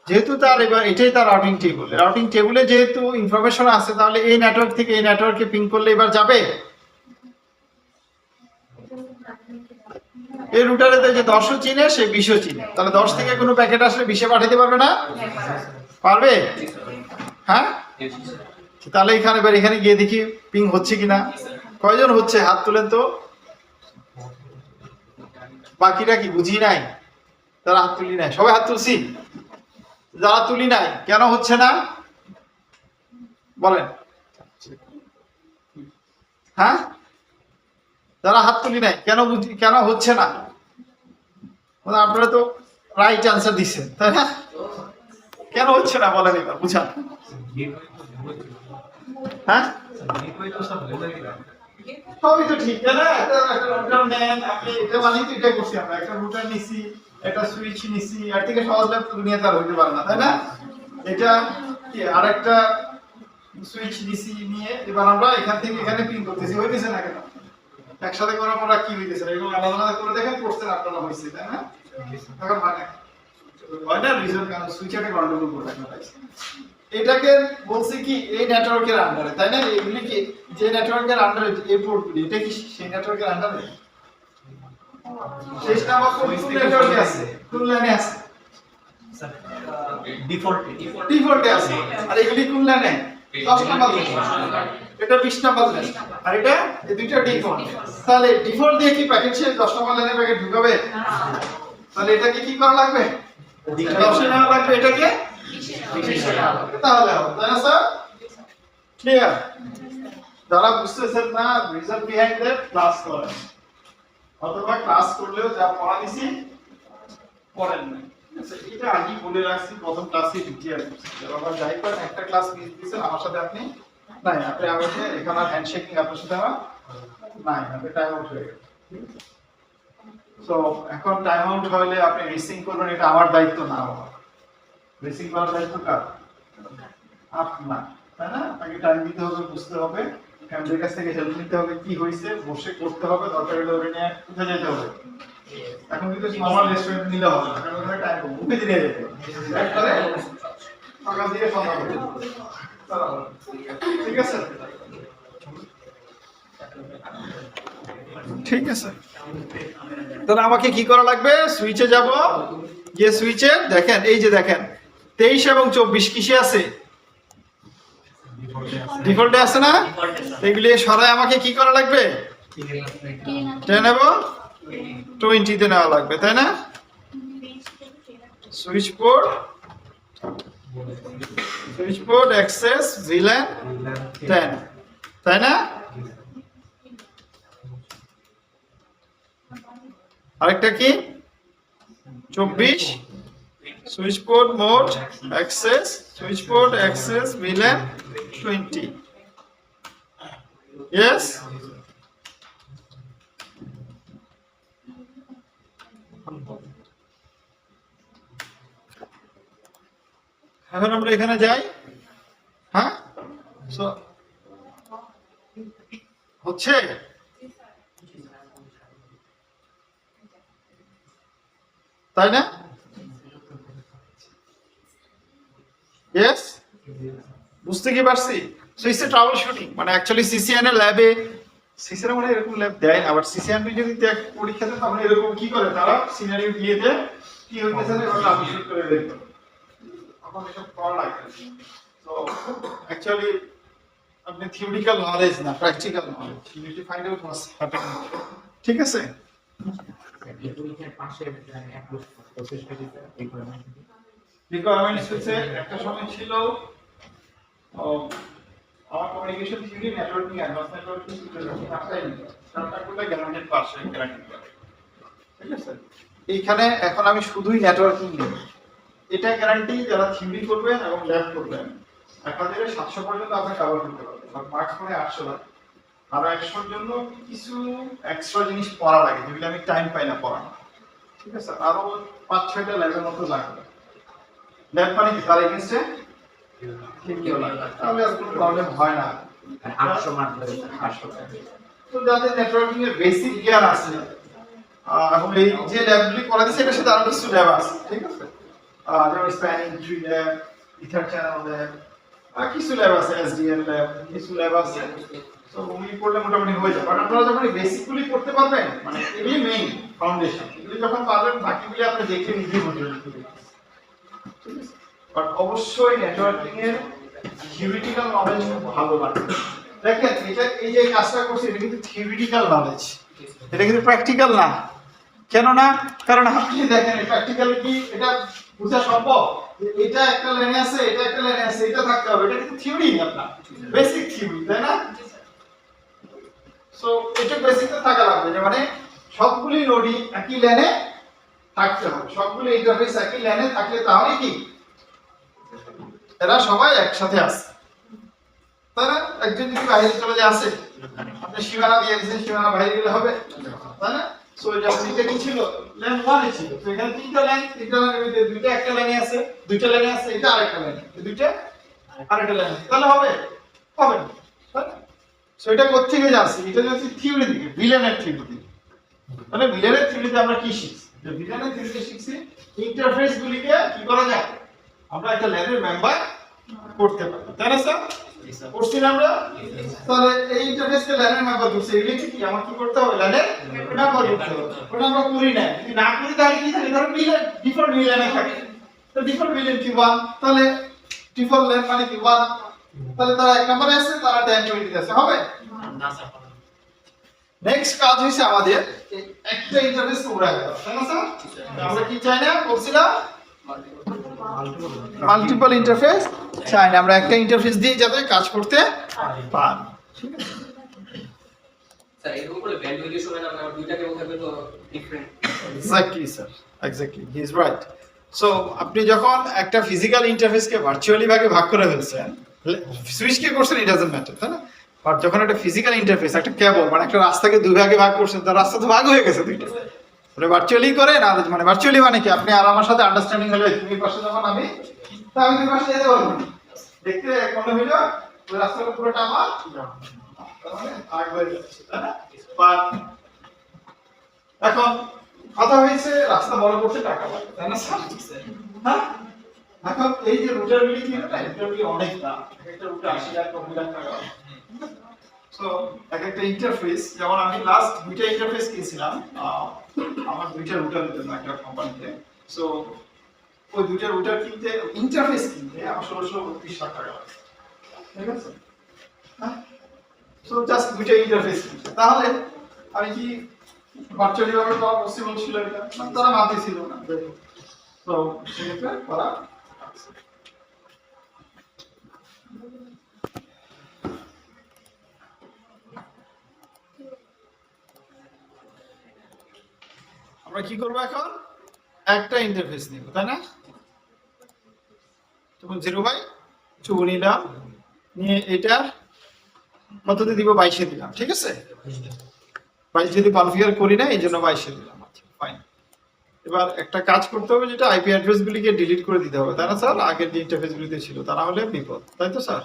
যেহেতু তার এবার এটাই তার রাউটিং টেবিল, রাউটিং টেবিলে যেহেতু ইনফরমেশন আছে, তাহলে এই নেটওয়ার্ক থেকে এই নেটওয়ার্কে পিং করলে এবার যাবে। এই রুটারে তো যে 10ও চিনে, সে 20ও চিনে, তাহলে 10 থেকে কোনো প্যাকেট আসলে 20-এ পাঠাতে পারবে না? পারবে, হ্যাঁ। তাহলে এখানে এবার এখানে গিয়ে দেখি পিং হচ্ছে কিনা, কয়জন হচ্ছে হাত তুলেন তো, বাকিরা কি বুঝি নাই, তারা হাত তুলি নাই, সবাই হাত তুলছি, যারা তুলি নাই কেন হচ্ছে না বলেন, হ্যাঁ, যারা হাত তুলি নাই কেন কেন হচ্ছে না, আপনারা তো রাইট অ্যান্সার দিচ্ছেন, তাই না? কেন হচ্ছে না বলেন এবার বুঝান, হ্যাঁ, সবই তো ঠিক, তাই না? একটা রুটার নেন আপনি, এটা মানেই তো এটাই করছি আমরা, একটা রুটার নিছি, একটা সুইচ নিছি, এর থেকে সহজ ল্যাব দুনিয়াতে আর হইতে পারে না, তাই না? এটা কি আরেকটা সুইচ নিছি, নিয়ে এবার আমরা এখান থেকে এখানে পিন করতেছি, হইতেছে না কেন? একসাথে করার পর কি হইতেছে না, এরকম আলাদা আলাদা করে দেখেন করছেন আপনারা, হইছে, তাই না? এখন মানে হয় না রিজন, কারণ সুইচ একটা গন্ডগোল করে রাখা। এটাকে বলছি কি এই নেটওয়ার্কের আন্ডারে, তাই না? এগুলি কি যে নেটওয়ার্কের আন্ডারে, এই পোর্টগুলি, এটা কি সেই নেটওয়ার্কের আন্ডারে? শেষটা আমার কোন নেটওয়ার্কে আছে, কোন লাইনে আছে? ডিফল্টে আছে। আর এগুলি কোন লাইনে? 10 নাম্বার লাইনে। এটা 20 নাম্বার লাইন, আর এটা এই দুইটা ডিফল্ট। তাহলে ডিফল্ট দিয়ে কি প্যাকেট সে 10 নাম্বার লাইনে প্যাকেট ঢুকাবে? তাহলে এটাকে কি করা লাগবে? 10 এ নেওয়া লাগবে, এটাকে তাহলে হবে, তাই না স্যার? ক্লিয়ার? যারা বুঝতেছেন না, রিজন বিহাইন্ড দ্যাট ক্লাস করেন, অথবা ক্লাস করলেও যা পড়া দিছি পড়েন না। আচ্ছা, এটা আগেই বলে রাখছি, প্রথম ক্লাসে ডিটিআর করছি, আবার যাই করেন একটা ক্লাস মিস দিয়েছেন আমার সাথে, আপনি নাই, আপনি আমাকে এখানে আর হ্যান্ডশেকিং আপনার সাথে আমার নাই, আপনি টাইম আউট হয়ে গেছে। সো এখন টাইম আউট হলে আপনি রিসিং করবেন, এটা আমার দায়িত্ব না, রিসিং করার দায়িত্ব কার? আপনার, তাই না? আপনাকে টাইম দিতে হবে, বুঝতে হবে, ফ্যামিলির কাছ থেকে হেল্প নিতে হবে, কি হয়েছে বসে করতে হবে, দরকার হলে ওরে নিয়ে কোথায় যেতে হবে। এখন কিন্তু নরমাল রেস্টুরেন্ট নিলে হবে না, কারণ ওখানে টাইম কম, মুখে দিয়ে যেতে হবে, একবারে সকাল থেকে সন্ধ্যা পর্যন্ত। ঠিক আছে, ঠিক আছে। তাহলে আমাকে কি করা লাগবে? সুইচে যাব, যে সুইচে দেখেন, এই যে দেখেন 23 এবং 24 কিসে আছে? ডিফল্টে আছে না? এগুলি সরাই আমাকে কি করা লাগবে? 10 এবং 20 তে নেওয়া লাগবে, তাই না? সুইচ পোর্ট অ্যাক্সেস VLAN 10, তাই না? আরেকটা কি 24 switch port mode access, switch port access VLAN 20, yes? এখন আমরা এখানে যাই, হ্যাঁ, হচ্ছে তাই না? ইয়েস, বুঝতে কি পারছি? So it's a trouble shooting, মানে অ্যাকচুয়ালি সিসিএন এর ল্যাবে, সিসিএন মানে এরকম ল্যাব দেয়, আবার সিসিএন যদি দেখ পরীক্ষাতে তখন এরকম কি করে, তারা সিনারিও দিয়ে দেয় কি হইতেছে না, ওটা আপনি শুট করে দেখবেন। তখন এসব করা লাগে। তো অ্যাকচুয়ালি আপনি থিওরিক্যাল নলেজ না, practical knowledge, you need to find out what's happening. ঠিক আছে? রিকোয়ারমেন্টস হচ্ছে একটা সময় ছিল আমার communication theory, networking, advance networking, চারটা গ্যারান্টেড পাশে গ্যারান্টেড। ঠিক আছে? এইখানে এখন আমি শুধুই নেটওয়ার্কিং নেব। এটা গ্যারান্টি যারা থিওরি করবেন এবং ল্যাব করবেন 1000 পর্যন্ত আপনি কভার করতে পারবেন, আর মার্কস মানে 800 লাগে। আর 100 জন্য কিছু এক্সট্রা জিনিস পড়া লাগে যেগুলো আমি টাইম পাই না পড়ানো। ঠিক আছে? আরো 5-6টা ল্যাবের মতো লাগবে। ল্যাব মানে কি তার এগেইনস্টে তাহলে আর কোনো প্রবলেম হয় না। 800 মার্ক লাগে 800। তো যাদের নেটওয়ার্কিং এর বেসিক জ্ঞান আছে, এখন এই যে ল্যাবগুলি করা দিচ্ছে এটার সাথে আরো কিছু ল্যাব আছে। ঠিক আছে? যেমন spanning tree lab, ether channel lab, আর কিছু ল্যাব আছে, এসডিএল ল্যাব, কিছু ল্যাব আছে। তো ওগুলি করলে মোটামুটি হয়ে যাবে। আর আপনারা যখন বেসিকগুলি করতে পারবেন, মানে এগুলি মেইন ফাউন্ডেশন, এগুলি যখন পারবেন বাকিগুলি আপনি দেখে নিজেই বুঝে যাবেন। ঠিক আছে? বাট অবশ্যই নেটওয়ার্কিং এর থিওরিটিক্যাল নলেজ ভালো লাগবে। দেখেন এটা এই যে কাজটা করছি এটা কিন্তু থিওরিটিক্যাল নলেজ, এটা কিন্তু প্র্যাকটিক্যাল না। কেন না? কারণ আপনি দেখেন প্র্যাকটিক্যাল কি এটা বোঝা সম্ভব? এটা একটা লাইনে আছে, এটা একটা লাইনে আছে, এটা থাকতে হবে, এটা কিন্তু থিওরি আপনার বেসিক থিওরি, তাই না? সো এটা বেসিকটা থাকা লাগবে, যে মানে সবগুলি নোডই একই লাইনে থাকতে হবে, সবগুলি ইন্টারফেস একই লাইনে থাকলে তাহলে কি এরা সবাই একসাথে আছে। তারা একজন যদি বাইরে চলে যায় আসে, আপনি সীমানা দিয়ে দিয়েছেন, সীমানা বাইরে গেলে হবে, তাই না? সো এটা নিচে কি ছিল? লাইন 1 ছিল। তো এখানে তিনটা লাইনের মধ্যে দুইটা একটা লাইনে আছে, দুইটা লাইনে আছে, এটা আরেকটা লাইনে, দুইটা আরেকটা লাইনে, তাহলে হবে হবে না, তাই না? সো এটা কোথা থেকে যাচ্ছে? এটা যাচ্ছে থিওরি থেকে, ভিলেনের থিওরি থেকে। তাহলে ভিলেনের থিওরিতে আমরা কি শিখছি? যে ভিলেনের থিওরিতে শিখছি ইন্টারফেস গুলিকে কি করা যায়, আমরা একটা ল্যানের মেম্বার করতে পারি, তাই না স্যার? করছি না আমরা? তাহলে এই ইন্টারফেসকে ল্যানের মেম্বার করছি, এগুলি কি আমার কি করতে হবে? ল্যানের মেম্বার করতে হবে। ওটা আমরা করি না, যদি না করি তাহলে কি থাকে? ধরো ভিলেন, ডিফল্ট ভিলেনে থাকে, তো ডিফল্ট ভিলেন কি 1, তাহলে ডিফল্ট ল্যান মানে কি 1, তাহলে তারা এক নম্বরে আছে, তারা 10-20 আছে, হবে না স্যার। নেক্সট কাজ হইছে আমাদের একটা ইন্টারফেস পুরা দেওয়া, তাই না স্যার? আমরা কি চাই না? বলছিলাম মাল্টিপল ইন্টারফেস চাই না, আমরা একটা ইন্টারফেস দিয়ে যাতে কাজ করতে পারি। ঠিক আছে স্যার এরকম করে ভ্যালু ভ্যালু সময় আমরা দুইটাকে ওখানে তো different. Exactly sir, exactly, he is right. So আপনি যখন একটা ফিজিক্যাল ইন্টারফেসকে ভার্চুয়ালি ভাগে ভাগ করে ফেলছেন, সুইচ কে করছেন ইট ডাজন্ট ম্যাটার, তাই না? বাট যখন একটা ফিজিক্যাল ইন্টারফেস, একটা কেবল মানে একটা রাস্তাকে দুই ভাগে ভাগ করছেন, তার রাস্তা তো ভাগ হয়ে গেছে দুইটা। মানে ভার্চুয়ালি করেন, আর মানে ভার্চুয়ালি মানে কি আপনি আর আমার সাথে আন্ডারস্ট্যান্ডিং হলে তুমি পাশে যখন আমি, তা আমি দুই পাশে যেতে পারবো না, দেখতে মনে হইলো ওই রাস্তাটা পুরোটা আমার, তাহলে ভাগ হয়ে যাচ্ছে, তাই না? বাট এখন কথা হয়েছে রাস্তা বড় করতে টাকা লাগে, তাই না স্যার? হ্যাঁ, এখন এই যে রুটারগুলি কি না, রুটারগুলি অনেক দাম, একটা রুটার 80 লাখ 90 লাখ টাকা। সো এক একটা ইন্টারফেস, যেমন আমি লাস্ট দুইটা ইন্টারফেস কিনেছিলাম আমার দুইটা রুটার জন্য একটা কোম্পানিতে। সো ওই দুইটা রুটার কিনতে, ইন্টারফেস কিনতে আমার 16-32 লাখ টাকা লাগে, ঠিক আছে? হ্যাঁ, সো জাস্ট দুইটা ইন্টারফেস কিনতে, তাহলে আমি কি ভার্চুয়ালি ভাবে করা পসিবল ছিল? এটা তারা মানতে ছিল না। তো সেটা করা আমরা কি করবো এখন? একটা ইন্টারফেস নিব, তাই না? তখন 0/2 নিলাম, নিয়ে এটা কততে দিব? 22 দিলাম, ঠিক আছে? 22 যদি কনফিগার করি না, এই জন্য 22 দিলাম। আচ্ছা ফাইন। এবার একটা কাজ করতে হবে, যেটা আইপি অ্যাড্রেস গুলিকে ডিলিট করে দিতে হবে, তাই না স্যার? আগের যে ইন্টারফেস গুলিতে ছিল, তা না হলে বিপদ, তাই তো স্যার?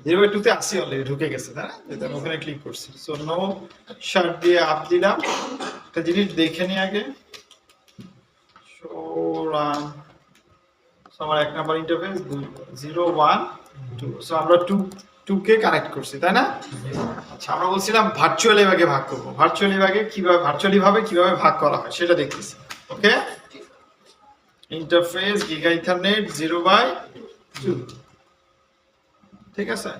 যেভাবে 2 তে আসি অলরেডি ঢুকে গেছে, তাই না? যেটা আমি ওখানে ক্লিক করছি। সো নো শার্ট দিয়ে আপ দিলাম। একটা জিনিস দেখে নি আগে, শো রান সো আমার 1 নাম্বার ইন্টারফেস 0 1 2 সো আমরা 2 কে কানেক্ট করছি তাই না আচ্ছা আমরা বলছিলাম ভার্চুয়ালি ভাগে ভাগ করব ভার্চুয়ালি ভাগে কিভাবে ভাগ করা হয় সেটা দেখতেছি ওকে ইন্টারফেস গিগা ইথারনেট 0/2 ঠিক আছে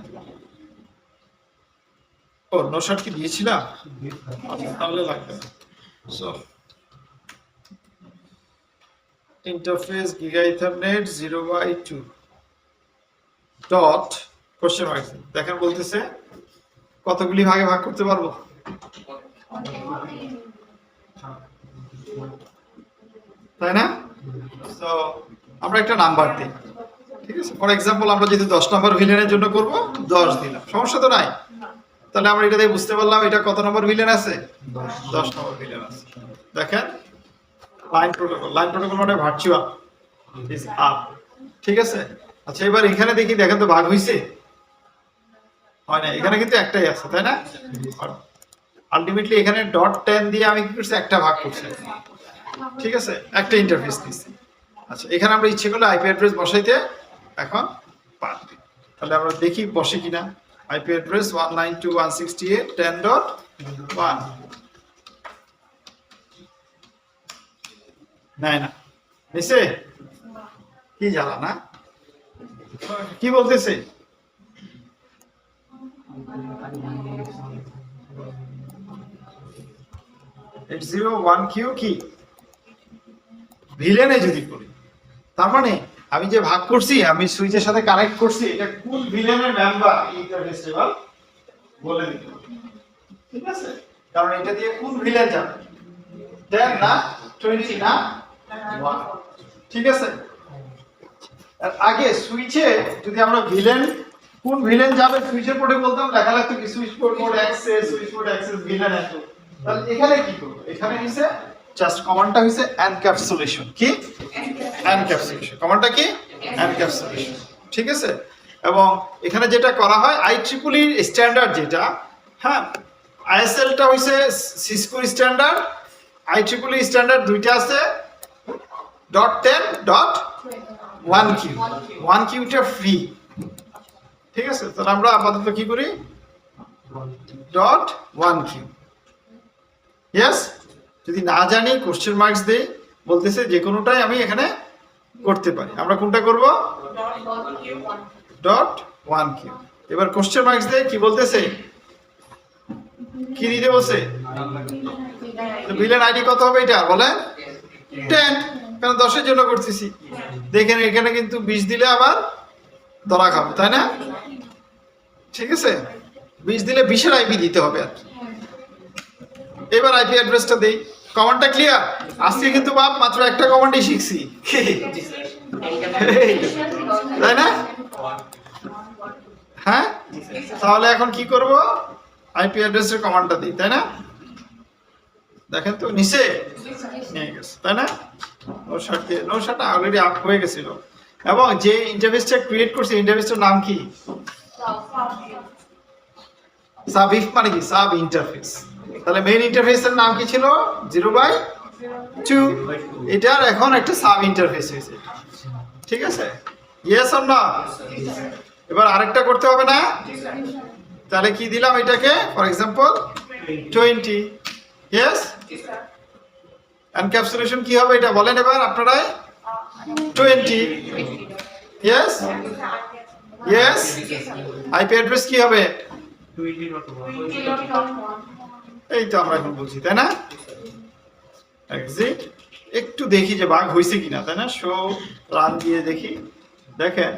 ও নো শর্ট কি দিয়েছিলাম তাহলে লাগবে so interface giga ethernet 0/2 dot question mark দেখেন বলতেছে কতগুলি ভাগে ভাগ করতে পারবো তাই না সো আমরা একটা নাম্বার দিই ঠিক আছে ফর এক্সাম্পল আমরা যদি 10 নম্বর ভিলেনের জন্য করব 10 দিলাম সমস্যা তো নাই তাহলে আমরা এটা দিয়ে বুঝতে পারলাম এটা কত নম্বর ভিলেন আছে 10 নম্বর ভিলেন আছে দেখেন লাইন প্রোটোকল মানে ভার্চুয়াল ইজ আপ ঠিক আছে আচ্ছা এবার এখানে দেখি দেখেন তো ভাগ হইছে হয় না এখানে কিন্তু একটাই আছে তাই না আলটিমেটলি এখানে ডট 10 দিয়ে আমি কি করছি একটা ভাগ করছি ঠিক আছে একটা ইন্টারফেস দিছি আচ্ছা এখানে আমরা ইচ্ছে করলে আইপি অ্যাড্রেস বসাইতে এখন পারবি তাহলে আমরা দেখি বসে কিনা আইপি অ্যাড্রেস 192.168.10.1 নাই না নিচে কি জ্বালা না কি বলতেছে It's 0 1 Q কি ভিলেনে যদি করি তার মানে আমি যে ভাগ করছি আমি সুইচের সাথে কানেক্ট করছি এটা কোন ভিলেনের মেম্বার ইন্টারফেস টেবল বলে দিতে হবে ঠিক আছে কারণ এটা দিয়ে কোন ভিলেন যাবে 10 না 20 না 1 ঠিক আছে আর আগে সুইচে যদি আমরা ভিলেন কোন ভিলেন যাবে সুইচের পোর্টে বলতাম লেখা লাগতো কি switch port mode access switch port access villain এত তাহলে এখানে কি করব এখানে নিচে জাস্ট কমান্ডটা হইছে এনক্যাপসুলেশন কি এনক্যাপসুলেশন কমান্ডটা কি এনক্যাপসুলেশন ঠিক আছে এবং এখানে যেটা করা হয় IEEE স্ট্যান্ডার্ড যেটা হ্যাঁ ISL টা হইছে সিসকো স্ট্যান্ডার্ড IEEE স্ট্যান্ডার্ড দুইটা আছে .10.1Q 1Q টা ফ্রি ঠিক আছে তাহলে আমরা আপাতত কি করি .1Q ইয়েস যদি না জানি কোশ্চেন মার্কস দেই বলতেছে যে কোনোটাই আমি এখানে করতে পারি আমরা কোনটা করব .1Q এবার কোশ্চেন মার্কস দেই কি বলতেছে কি দিতে বলছে ভিলেন আইডি কত হবে এটা বলেন 10 কারণ 10 এর জন্য করতেছি দেখেন এখানে কিন্তু 20 দিলে আবার ধরা খাবো তাই না ঠিক আছে 20 দিলে 20 এর আইপি দিতে হবে আর এবার আইপি অ্যাড্রেসটা দেই কমান্ডটা ক্লিয়ার আজকে কিন্তু বাপ মাত্র একটা কমান্ডই শিখছি তাই না হ্যাঁ তাহলে এখন কি করব আইপি অ্যাড্রেসের কমান্ডটা দিই তাই না দেখেন তো নিচে নিয়ে গেছে তাই না নো শর্ট অলরেডি আপ হয়ে গেছিল এবং যে ইন্টারফেসটা ক্রিয়েট করছে ইন্টারফেসটার নাম কি সাব ইফ মানে কি সাব ইন্টারফেস তাহলে মেইন ইন্টারফেসের নাম কি ছিল 0/2 এটার এখন একটা সাব ইন্টারফেস হয়েছে ঠিক আছে ইয়েস অর না এবার আরেকটা করতে হবে না তাহলে কি দিলাম এটাকে ফর এক্সাম্পল 20 ইয়েস এনক্যাপসুলেশন কি হবে এটা বলেন এবার আপনারাই 20 ইয়েস ইয়েস আইপি অ্যাড্রেস কি হবে 20.1 এই তো আমরা এখন বলছি তাই না এক্সিট একটু দেখি যে ভাগ হইছে কিনা তাই না শো রান দিয়ে দেখি দেখেন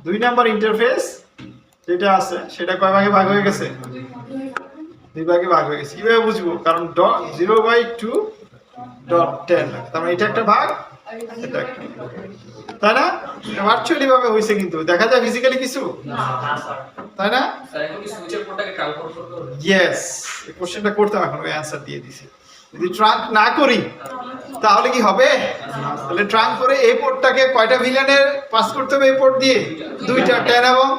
2 নাম্বার ইন্টারফেস যেটা আছে সেটা কয় ভাগে ভাগ হয়ে গেছে 2 ভাগে ভাগ হয়ে গেছে কিভাবে বুঝবো কারণ 0/2.10 তার মানে এটা একটা ভাগ এটা একটা তাই না ভার্চুয়ালি ভাবে হইছে কিন্তু দেখা যায় ফিজিক্যালি কিছু তাই না স্যার এখন কি সুইচের পোর্টটাকে ট্রান্সফার করতে হবে ইয়েস এই কোশ্চেনটা করতাম এখন ওই অ্যানসার দিয়ে দিছি যদি ট্রাঙ্ক না করি তাহলে কি হবে তাহলে ট্রাঙ্ক করে এই পোর্টটাকে কয়টা ভিলেনের পাস করতে হবে এই পোর্ট দিয়ে দুইটা 10 এবং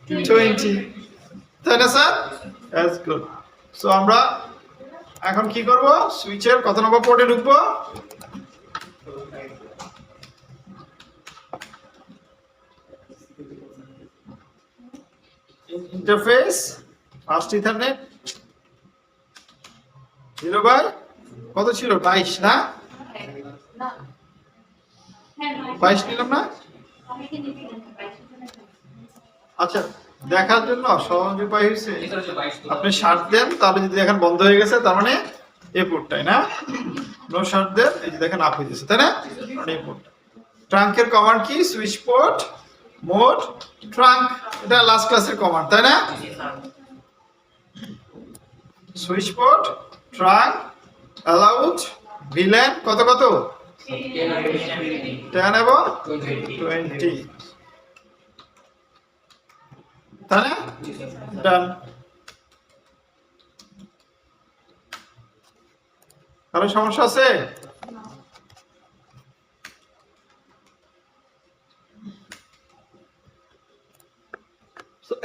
20 তাই না স্যার দ্যাটস গুড সো আমরা এখন কি করব সুইচের কত নম্বর পোর্টে ঢুকবো ইন্টারফেস ফার্স্ট ইথারনেট 0 বাই কত ছিল 22 না না হ্যাঁ 22 নিলাম না আমি কি নিবি না আচ্ছা দেখার জন্য সহজ উপায় হয়েছে এখানে যে 22 তো আপনি শার্ট দেন তাহলে যদি দেখেন বন্ধ হয়ে গেছে তার মানে এ পোর্টটাই না নো শার্ট দেন এই যে দেখেন আপ হয়ে গেছে তাই না মানে এই পোর্ট ট্রাঙ্কের কমান্ড কি সুইচ পোর্ট মোড ট্রাঙ্ক এটা লাস্ট ক্লাসের কমান্ড তাই না switch port trunk allowed villain কত কত 10 এবং 20 তাই না ডান কারো সমস্যা আছে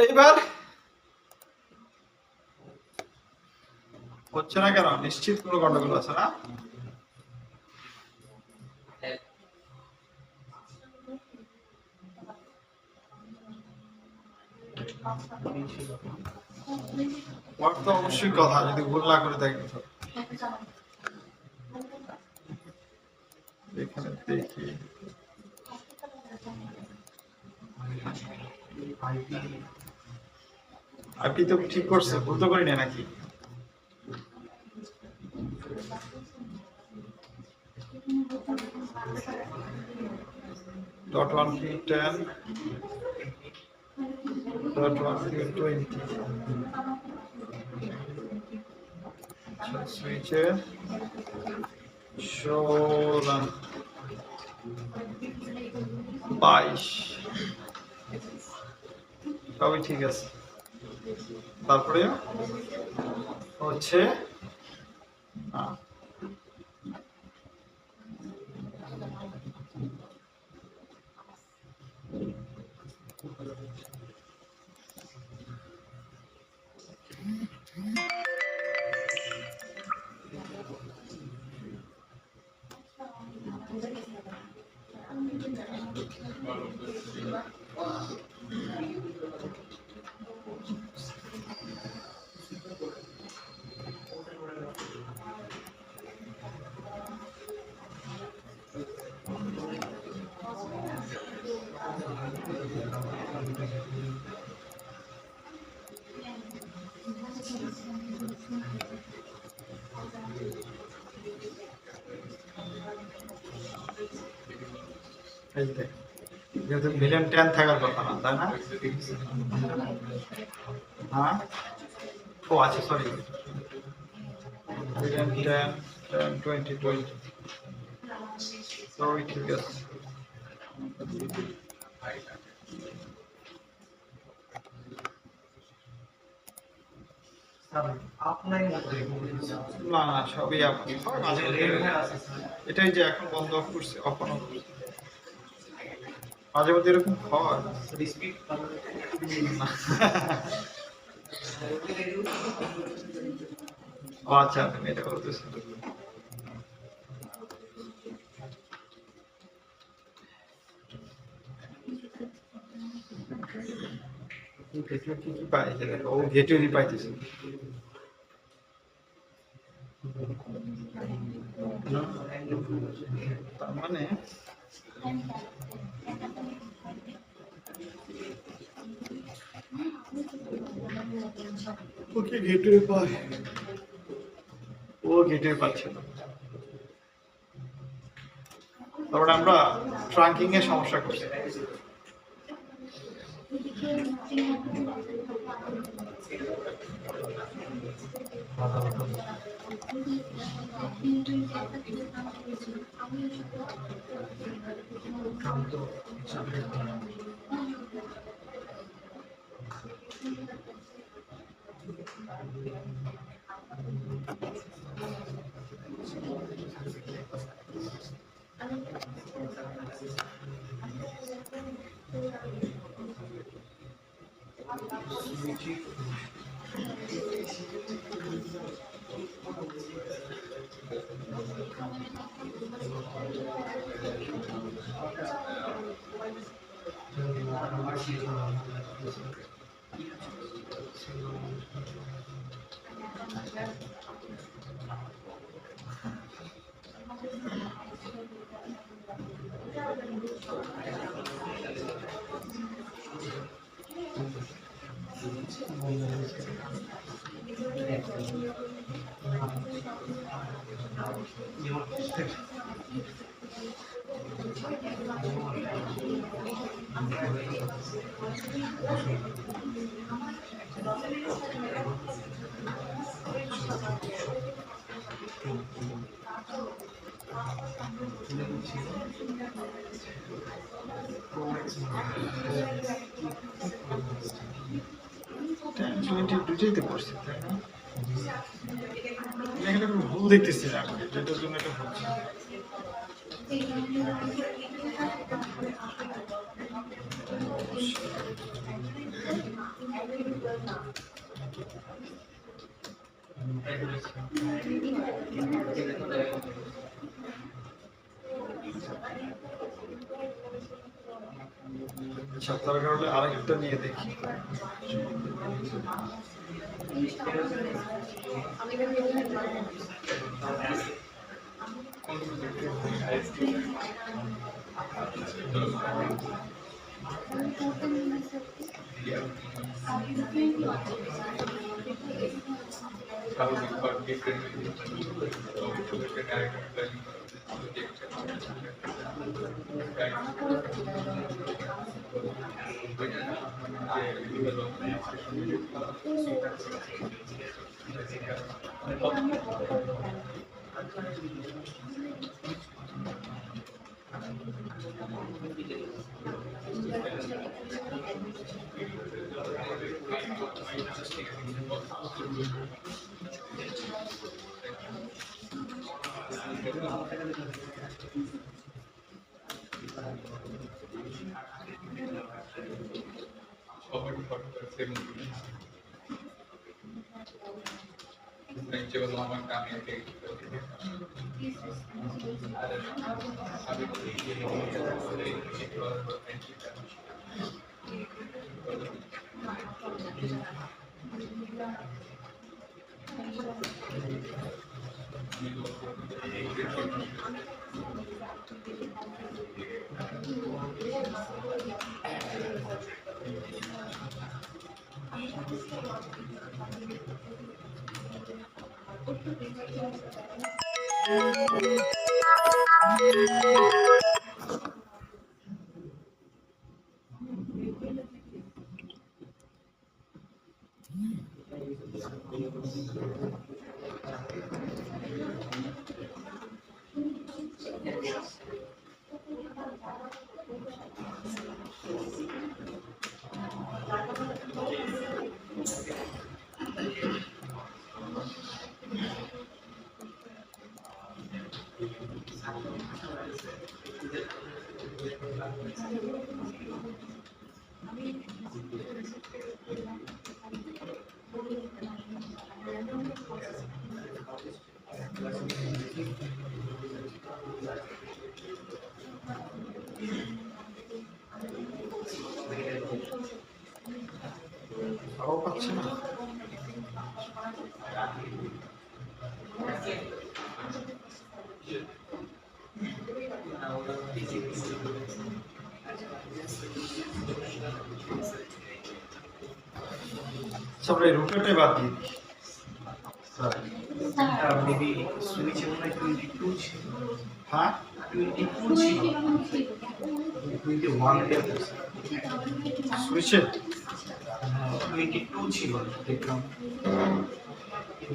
এইবার হচ্ছে না কেন নিশ্চিত কোনো গন্ডগোল আছে না ওয়ার্ড তো অবশ্যই কথা যদি ভুল না করে থাকি এখানে দেখি আপনি তো ঠিক করছে ভুল তো করি না নাকি .1 .20 switcher shown 22 সবই ঠিক আছে তারপরে হচ্ছে যেহেতু ভিলেন 10 থাকার কথা না তাই না হ্যাঁ ও আচ্ছা সরি ভিলেন 10 20 সরি ঠিক আছে না না সবই আপনি মাঝে এটাই যে এখন বন্ধ অফ করছে অফ অন করছে মাঝে মধ্যে এরকম হয় আচ্ছা আপনি এটা বলতেছেন কি পাই ও গেটওয়ে পাইতেছে তার মানে ওকে গেটওয়ে পায় ও গেটওয়ে পাচ্ছে না তারপরে আমরা ট্রাঙ্কিং এর সমস্যা করছি দুইটাইতে পড়ছি তাই না? এখানে কোনো ভুল দেখতেছি না আমি, যেটার জন্য এটা হচ্ছে। আচ্ছা, তার কারণে আরেকটা নিয়ে দেখি। তাও পাচ্ছে না। আমরা এই রুটটাই বাদ দিয়ে দিই। মেবি সুইচে মনে হয় 22 ছিল। হ্যাঁ 22 ছিল। 21 এর সুইচে 22 ছিল দেখলাম।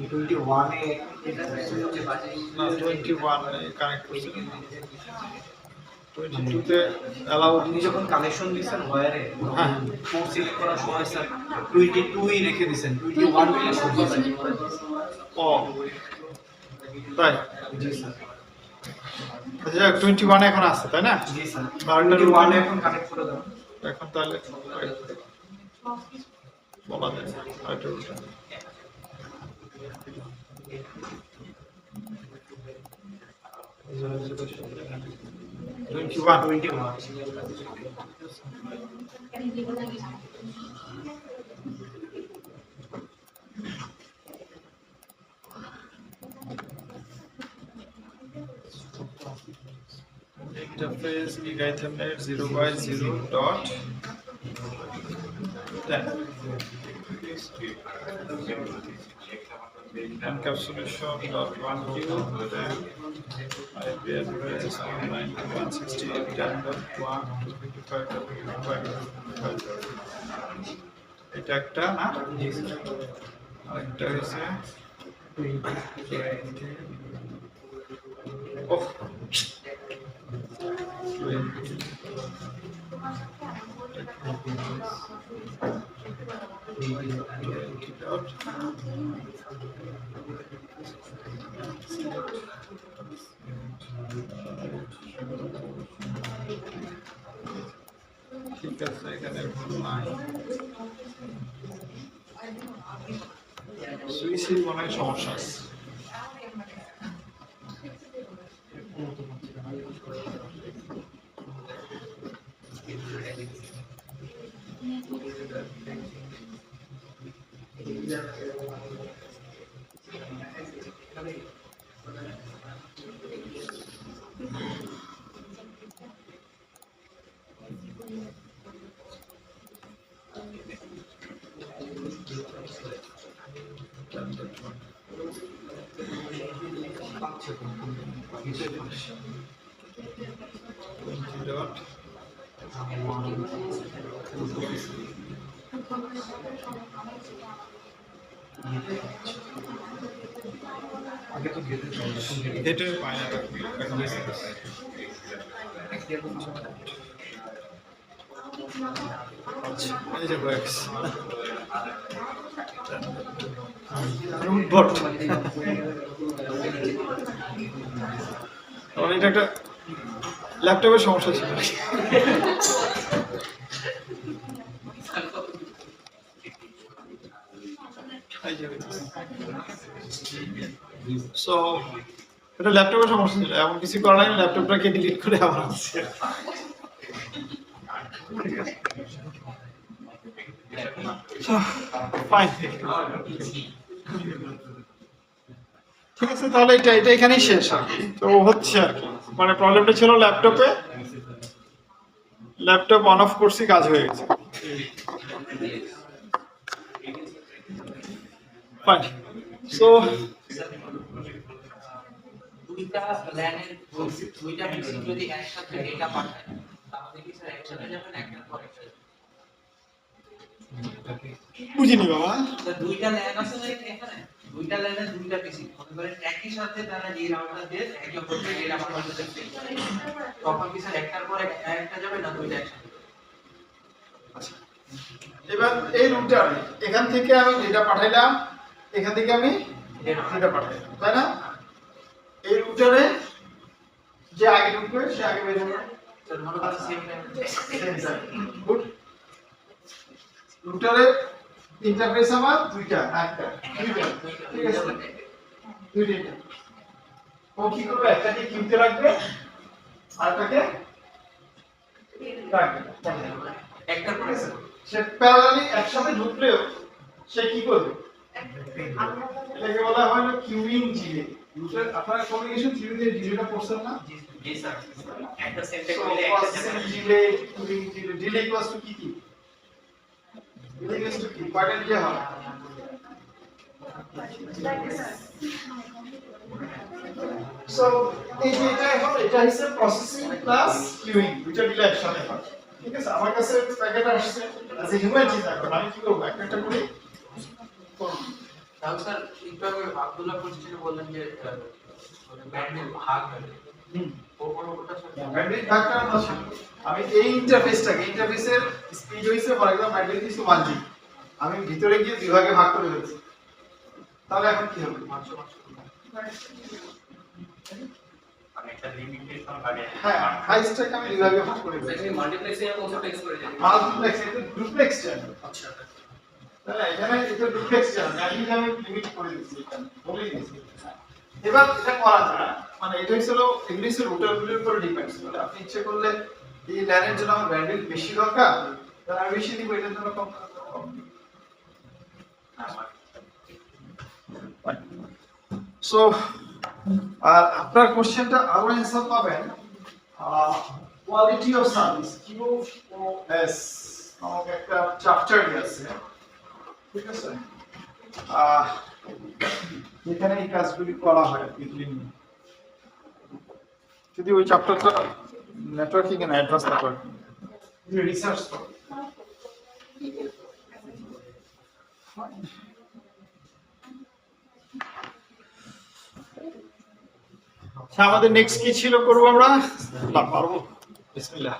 21 এ এটা সুইচে বাজে না 21 কানেক্ট করছি। 22 তে অ্যালাউ আপনি যখন কানেকশন দিয়েছেন ওয়্যারে হ্যাঁ পোর্ট সিলেক্ট করার সময় স্যার 22 ই রেখে দিয়েছেন 21 এ শুরু করেন। ও তাই জি স্যার। আচ্ছা 21 এখন আছে তাই না? জি স্যার। বারোটা 21 এ এখন কানেক্ট করে দাও। এখন তাহলে বলা যায় আরেকটা root. 21 interface big ethernet 0 dot 10 encapsulation dot 1 q then IP address 192.168.1.25.25 এটা একটা না আরেকটা হচ্ছে ওহ ঠিক আছে এখানে ভুল নাই সুইচের মনে হয় সমস্যা আছে আগে তো গেটে এটা পায় না এখন এই যে ওয়েক্স রুটবট এটা একটা ল্যাপটপের সমস্যা ছিল সো এটা ল্যাপটপের সমস্যা ছিল এমন কিছু করার নাই ল্যাপটপটাকে ডিলিট করে আবার আসছে ফাইন ঠিক আছে তাহলে এটা এখানেই শেষ আর কি তো হচ্ছে আর কি মানে প্রবলেমটা ছিল ল্যাপটপ অন অফ করছি কাজ হয়ে গেছে ফাইন সো দুইটা ল্যানের দুইটা পিসি যদি একসাথে ডেটা পাঠায় তাহলে কি স্যার একসাথে যাবেন একটার পর একটা বুঝিনি বাবা তো দুইটা ল্যান আছে না এখানে দুইটা ল্যানের দুইটা পিসি মনে করেন একই সাথে তারা এই রাউটার দিয়ে একে অপরকে ডেটা পাঠাতে তখন কি স্যার একটার পর একটা যাবে না দুইটা একসাথে এবার এই রুটার এখান থেকে আমি ডেটা পাঠাইলাম এখান থেকে আমি ডেটা পাঠাইলাম তাই না এই রুটারে যে আগে ঢুকবে সে আগে বের হবে স্যার মনে করেন সেম গুড রুটারের ইন্টারফেস আমার দুইটা ঠিক আছে দুইটা ও কি করবে একটাকে কিউতে রাখবে আরটাকে রাখবে একটার পর একটা সে প্যারালালি একসাথে ঢুকলেও সে কি করবে এটাকে বলা হয় না কিউইং ডিলে রুটার আপনারা কমিউনিকেশন থিওরিতে ডিলেটা পড়ছেন না জি স্যার একটা সেন্টে So, করলে একটা processing যাবে delay, queuing delay, delay equals to কি? Delay equals to কি? কয়টা delay হয়? So, এই যে এটা হচ্ছে processing plus queuing, দুইটা delay একসাথে হয়। ঠিক আছে? আমার কাছে প্যাকেট আসছে, as a human চিন্তা করুন, আমি কি করবো? একটা করে করব। তাহলে স্যার একটু আগে আব্দুল্লাহ কোশ্চেনে বললেন যে ব্যান্ডের ভাগ হবে ওটা স্যার ব্যান্ডউইথ ভাগটা আমরা ছিল। আমি এই ইন্টারফেসের স্পিড হইছে ফর এক্সাম্পল ব্যান্ডউইথ ইজ 1 জি আমি ভিতরে গিয়ে দুই ভাগে ভাগ করে ফেলছি তাহলে এখন কি হবে মানে একটা লিমিটেশন থাকে হ্যাঁ হাইস্টটাকে আমি দুই ভাগে ভাগ করে ফেলছি মাল্টিপ্লেক্সিং এর কনসেপ্ট এক্স করে যাবে মাল্টিপ্লেক্স এটা ডুপ্লেক্স চ্যানেল আচ্ছা তাহলে এখানে এটা ডুপ্লেক্স চ্যানেল আমি লিমিট করে দিচ্ছি এখানে বলেই দিচ্ছি এবার এটা করা যায় মানে এটা হলো ইংলিশের রুটারগুলোর উপর ডিপেন্ডস করে। আপনি ইচ্ছে করলে এই ল্যানের জন্য আমার ব্যান্ডউইথ বেশি দরকার, তাহলে আমি বেশি দিব, এটার জন্য কম। সো আর আপনার কোশ্চেনটা আরো অ্যানসার পাবেন কোয়ালিটি অফ সার্ভিস, QoS নামক একটা চ্যাপ্টার আছে, ঠিক আছে? এখানে এই কাজগুলি করা হয় আর কি। যদি ওই চ্যাপ্টারটা networking and advance networking research করো। আচ্ছা, আমাদের নেক্সট কি ছিল করব আমরা? না পারবো, বিসমিল্লাহ।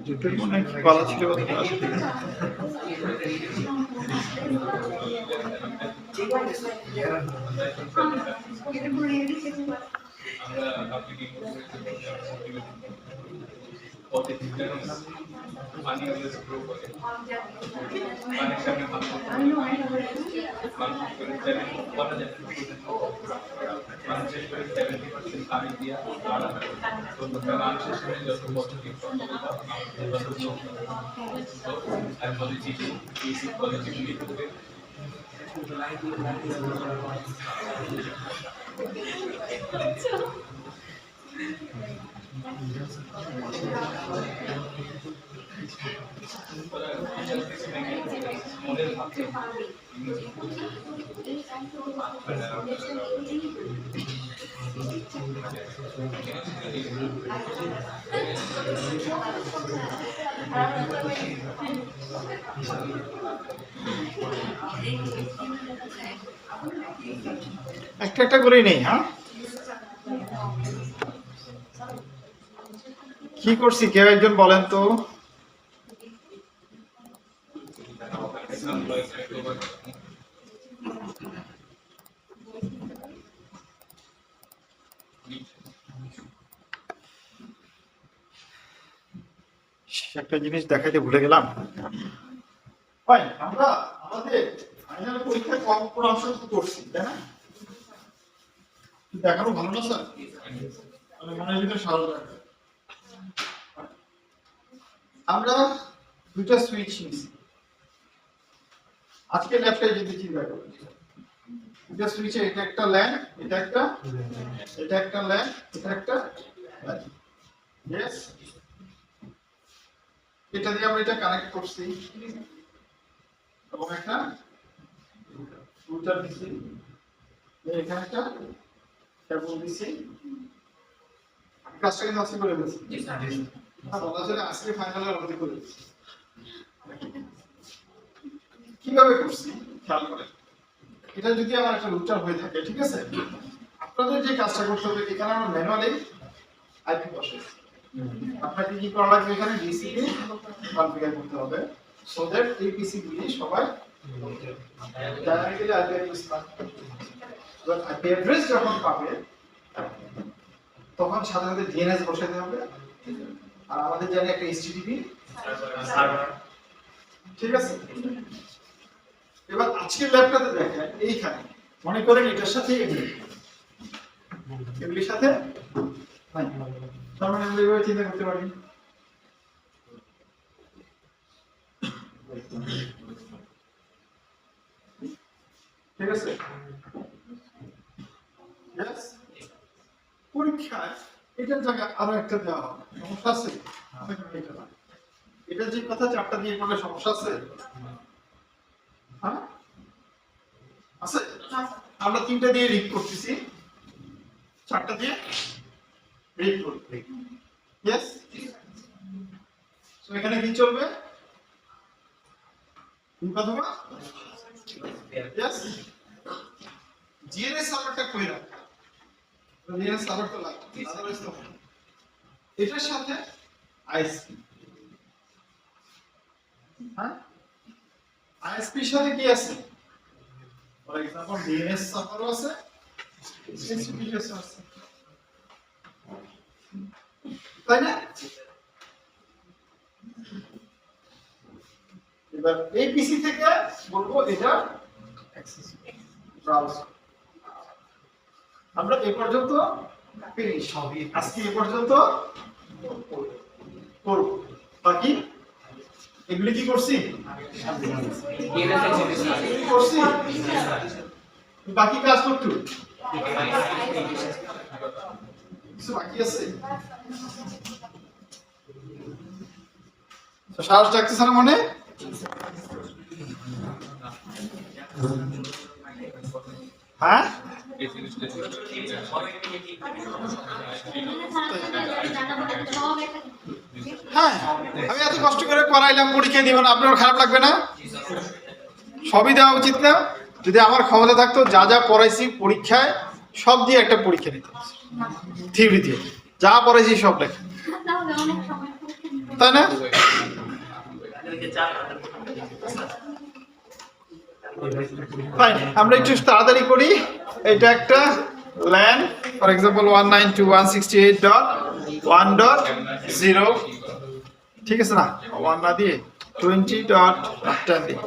যেটার মনে হয় কি বলা ছিল একটা একটা করে নেই। হ্যাঁ, কি করছি কেউ একজন বলেন তো? একটা জিনিস দেখাইতে ভুলে গেলাম। ভাই আমরা আমাদের ফাইনাল পরীক্ষায় কম করে অংশ করছি, তাই না? দেখানো ভালো না স্যার? মানে মনে হয় যেটা সহজ রাখবে। আমরা দুইটা সুইচ নিছি আজকে ল্যাপটপে, যদি চিন্তা করি দুইটা সুইচে, এটা একটা ল্যান, এটা একটা ল্যান, এটা একটা ইয়েস। এটা দিয়ে আমরা এটা কানেক্ট করছি এবং একটা রুটার দিছি, এখানে একটা কেবল দিছি। কাজটা কিন্তু আজকে করে দিয়েছি, আসলে আজকে ফাইনালের মধ্যে করে দিয়েছি। কিভাবে করছি খেয়াল করেন। এটা যদি আমার একটা রুটার হয়ে থাকে, ঠিক আছে, আপনাদের যে কাজটা করতে হবে, এখানে আমরা ম্যানুয়ালি আইপি বসাইছি। আপনাকে কি করা লাগবে? এখানে ডিসিপি কনফিগার করতে হবে, সো দ্যাট এই পিসি গুলি সবাই ডাইরেক্টলি আইপি অ্যাড্রেস পাবে। এবার আইপি অ্যাড্রেস যখন পাবে তখন সাথে সাথে ডিএনএস বসাতে হবে। আর আমাদের জানি একটা এইচটিটিপি সার্ভার, ঠিক আছে। এবার আজকের ল্যাবটাতে দেখেন, এইখানে মনে করেন এটার সাথে এগুলির সাথে তার মানে আমরা এইভাবে চিন্তা করতে পারি। ঠিক আছে, পরীক্ষায় এটার জায়গায় আরো একটা দেওয়া হবে, সমস্যা আছে? এটা যে কথা চারটা দিয়ে করলে সমস্যা আছে? হ্যাঁ আছে। আমরা তিনটা দিয়ে রিড করতেছি, চারটা দিয়ে রিড করতে। ইয়েস, সো এখানে কি চলবে? অথবা ইয়েস, জিএনএস সার্ভারটা কই রাখা? জিএনএস সার্ভার তো লাগবে, আদারওয়াইজ তো এটার সাথে আইসি। হ্যাঁ, আইএসপির সাথে কি আছে? ফর এক্সাম্পল ডিএনএস সার্ভারও আছে, এইচটিটিপিএস আছে, তাই না? এবার এই পিসি থেকে বলবো এটা অ্যাক্সেস ব্রাউজ। আমরা এই পর্যন্ত ফিনিশ, আজকে এই পর্যন্ত করব। বাকি এগুলি কি করছি? করছি। বাকি কাজ করতে কিছু বাকি আছে? সাহস ডাকতেছে না মনে? হ্যাঁ, হ্যাঁ, আমি এত কষ্ট করে করাইলাম, পরীক্ষা দিব না, আপনার খারাপ লাগবে না? সবই দেওয়া উচিত না? যদি আমার ক্ষমতা থাকতো যা যা পড়াইছি পরীক্ষায় সব দিয়ে একটা পরীক্ষা নিতে, থিওরি দিয়ে যা পড়াইছি সব লেখা, তাই না? ফাইন, আমরা একটু তাড়াতাড়ি করি। এটা একটা LAN, ফর এক্সাম্পল 192.168.1.0, ঠিক আছে না? 1 না দিয়ে 20.10 দিয়ে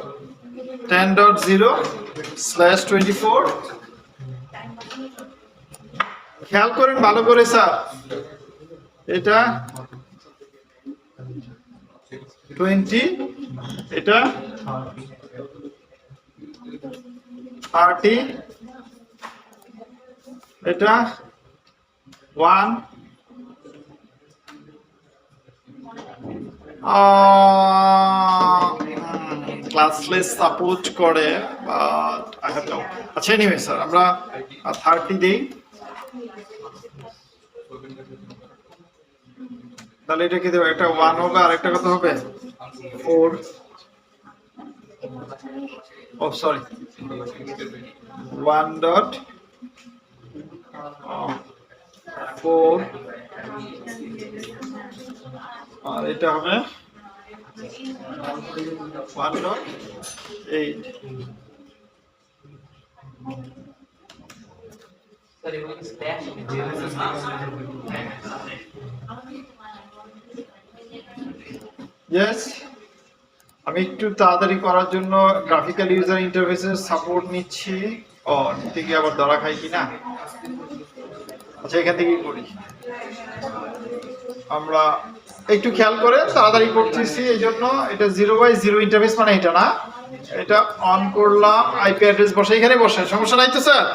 10.0/24। খেয়াল করেন ভালো করে স্যার, এটা 20, এটা 30, এটা 1, ক্লাসলেস সাপোর্ট করে, বাট আই হ্যাভ নো। আচ্ছা, এনিওয়ে স্যার আমরা 30 দেই, তাহলে এটা কি দেবো? একটা 1 হবে আর একটা কত হবে? 4, ও সরি 1.4, আর এটা হবে 1.8। স্যার এগুলো কি স্ল্যাশ? ইয়েস, আমি একটু তাড়াতাড়ি করার জন্য গ্রাফিক্যাল ইউজার ইন্টারফেসের সাপোর্ট নিচ্ছি। ও নিতে গিয়ে আবার ধরা খাই কিনা? আচ্ছা, এখান থেকেই করি। আমরা একটু খেয়াল করে তাড়াতাড়ি করতেছি, এই জন্য এটা 0/0 ইন্টারফেস, মানে এটা না, এটা অন করলাম, আইপি অ্যাড্রেস বসে এখানে বসে, সমস্যা নাই তো স্যার?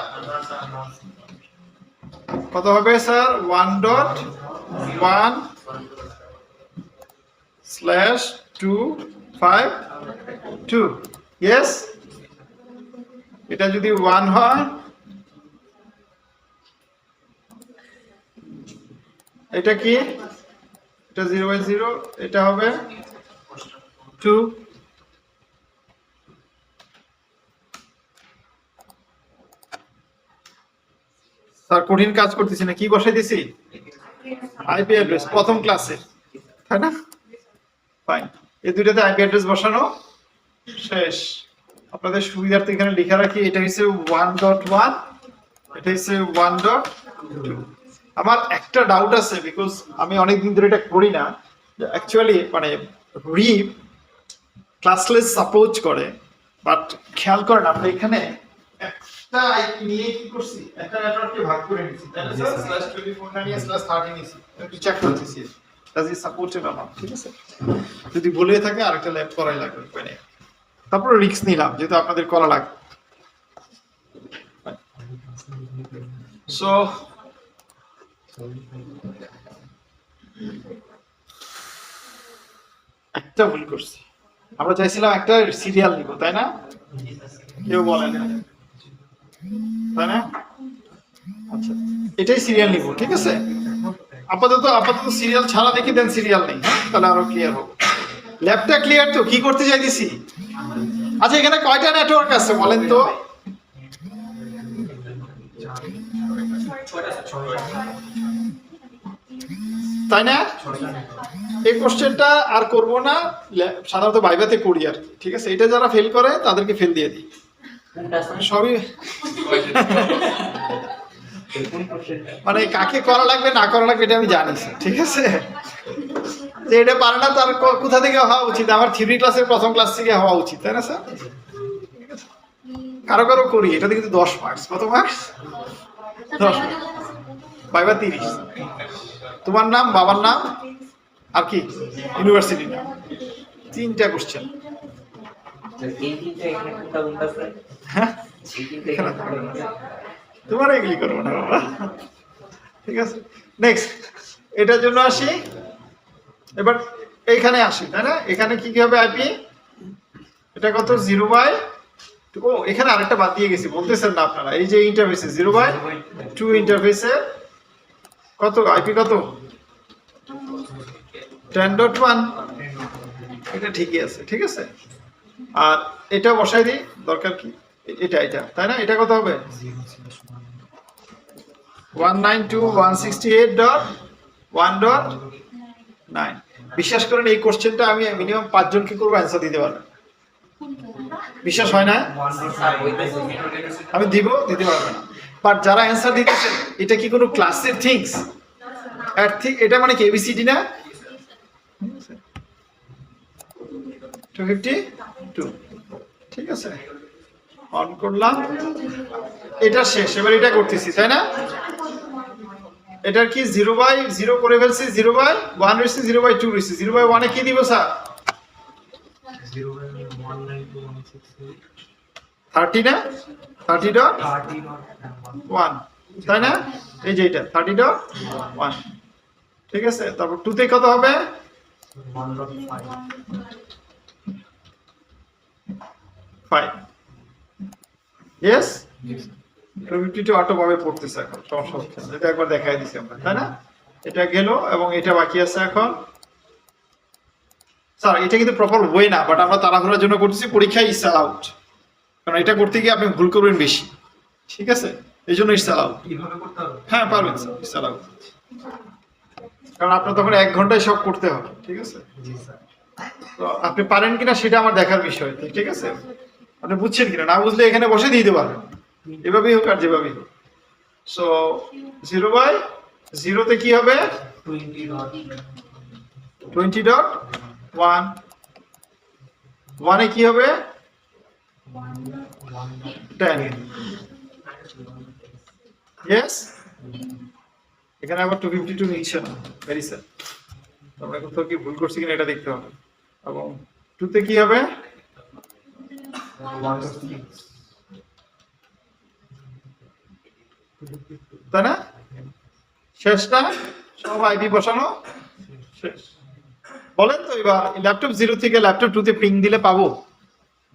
কত হবে স্যার? 1.1/252, ইয়েস। এটা যদি 1 হয়, এটা কি? এটা 0/0, এটা হবে 2। স্যার কঠিন কাজ করতেছি না, কি বসাই দিছি? আইপি অ্যাড্রেস প্রথম ক্লাসে, তাই না? ফাইন, এই দুইটাতে আইপি অ্যাড্রেস বসানো শেষ। আপনাদের সুবিধার্থে এখানে লেখা রাখি, এটা হচ্ছে 1.1, এটা হচ্ছে 1.2। আমার একটা ডাউট আছে, বিকজ আমি অনেকদিন ধরে এটা করি না, অ্যাকচুয়ালি মানে রিপ ক্লাসলেস সাপোর্ট করে, বাট খেয়াল করেন আমরা এখানে একটা আইপি নিয়ে কি করছি, একটা নেটওয়ার্ককে ভাগ করে নিয়েছি, তাই না স্যার? /24 না নিয়ে /30 নিয়েছি, একটু চেক করতেছি does it supported or not, ঠিক আছে? যদি ভুলে থাকে আরেকটা ল্যাব করাই লাগবে, মানে তারপরে রিস্ক নিলাম যেহেতু আপনাদের করা লাগবে। সো একটা ভুল করছি, আমরা চাইছিলাম একটা সিরিয়াল নিব, তাই না? কেউ বলেন তাই না? আচ্ছা, এটাই সিরিয়াল নিব, ঠিক আছে? আপাতত সিরিয়াল ছাড়া দেখি, দেন সিরিয়াল নেই, তাহলে আরো ক্লিয়ার হবে। ল্যাবটা ক্লিয়ার তো? কি করতে চাইছি? আচ্ছা, এখানে কয়টা নেটওয়ার্ক আছে বলেন তো? তাই না? এই কোশ্চেনটা আর করব না, সাধারণত ভাইভাতে করি আর কি, ঠিক আছে? এটা যারা ফেল করে তাদেরকে ফেল দিয়ে দিই সবই, মানে কাকে করা লাগবে না করা লাগবে এটা আমি জানি স্যার, ঠিক আছে? যে এটা পারে না তার কোথা থেকে হওয়া উচিত, আমার থিওরি ক্লাসের প্রথম ক্লাস থেকে হওয়া উচিত, তাই না স্যার? কারো কারো করি, এটাতে কিন্তু 10 মার্কস। কত মার্কস? 10 ভাইভা 30। তোমার নাম, বাবার নাম, আর কি ইউনিভার্সিটি নাম, 3টা কোশ্চেন। হ্যাঁ তোমার এগুলি করবো না বাবা, ঠিক আছে? নেক্সট এটার জন্য আসি, এবার এইখানে আসি, তাই না? এখানে কি কি হবে আইপি? এটা কত? 0/, ও এখানে আরেকটা বাদ দিয়ে গেছি, বলতেছেন না আপনারা, এই যে ইন্টারফেসে 0/2 ইন্টারফেসে কত আইপি? কত? 10.1। এটা ঠিকই আছে, ঠিক আছে? আর এটা বসাই দিই, দরকার কি? এটা তাই না? এটা কত হবে? 192.168.1.9। বিশ্বাস করেন এই কোশ্চেনটা আমি মিনিমাম 5 জনকে করবো অ্যান্সার দিতে পারবো। বিশ্বাস হয় না? আমি দিতে পারবো না, বাট যারা অ্যান্সার দিতেছেন এটা কি কোনো ক্লাসের থিংস? এটা মানে কি এবিসিডি না? 252, ঠিক আছে? অন করলাম, এটা শেষ, এবার এটা করতেছি, তাই না? এটার কি 0/0 করে ফেলছি, 0/1 রয়েছে, 0/2 রয়েছে, 0/1 এ কি দিব স্যার? 30 না? 30.1, তাই না? এই যে এটা 30.1, ঠিক আছে? তারপর 2 তে কত হবে? 1.5। ইয়েস, 252 অটো ভাবে পড়তেছে এখন, সমস্যা হচ্ছে না, এটা একবার দেখাই দিছি আমরা, তাই না? এটা গেল এবং এটা বাকি আছে এখন। স্যার এটা কিন্তু প্রপার ওয়ে না, বাট আমরা তাড়াহুড়ার জন্য করতেছি, পরীক্ষায় ইটস অ্যালাউড, কারণ এটা করতে গিয়ে আপনি ভুল করবেন বেশি, ঠিক আছে? এই জন্য ইটস অ্যালাউড। কিভাবে করতে হবে? হ্যাঁ পারবেন স্যার, ইটস অ্যালাউড, কারণ আপনার তখন 1 ঘন্টায় সব করতে হবে, ঠিক আছে? জি স্যার। তো আপনি পারেন কিনা সেটা আমার দেখার বিষয়, ঠিক আছে? আপনি বুঝছেন কিনা, না বুঝলে এখানে বসে দিয়ে দিতে পারবেন, এভাবেই হোক আর যেভাবেই হোক। সো 0/0 তে কি হবে? 20.1, 1 এ কি হবে? 10। ইয়েস, এখানে আবার 252 নিচ্ছে না, ভেরি স্যার। আমরা কোথাও কি ভুল করছি কিনা এটা দেখতে হবে। এবং 2 তে কি হবে? 1.6। তাই না? শেষ না? সব আইডি বসানো শেষ। বলেন তো এবার ল্যাপটপ 0 থেকে ল্যাপটপ 2 তে পিং দিলে পাবো?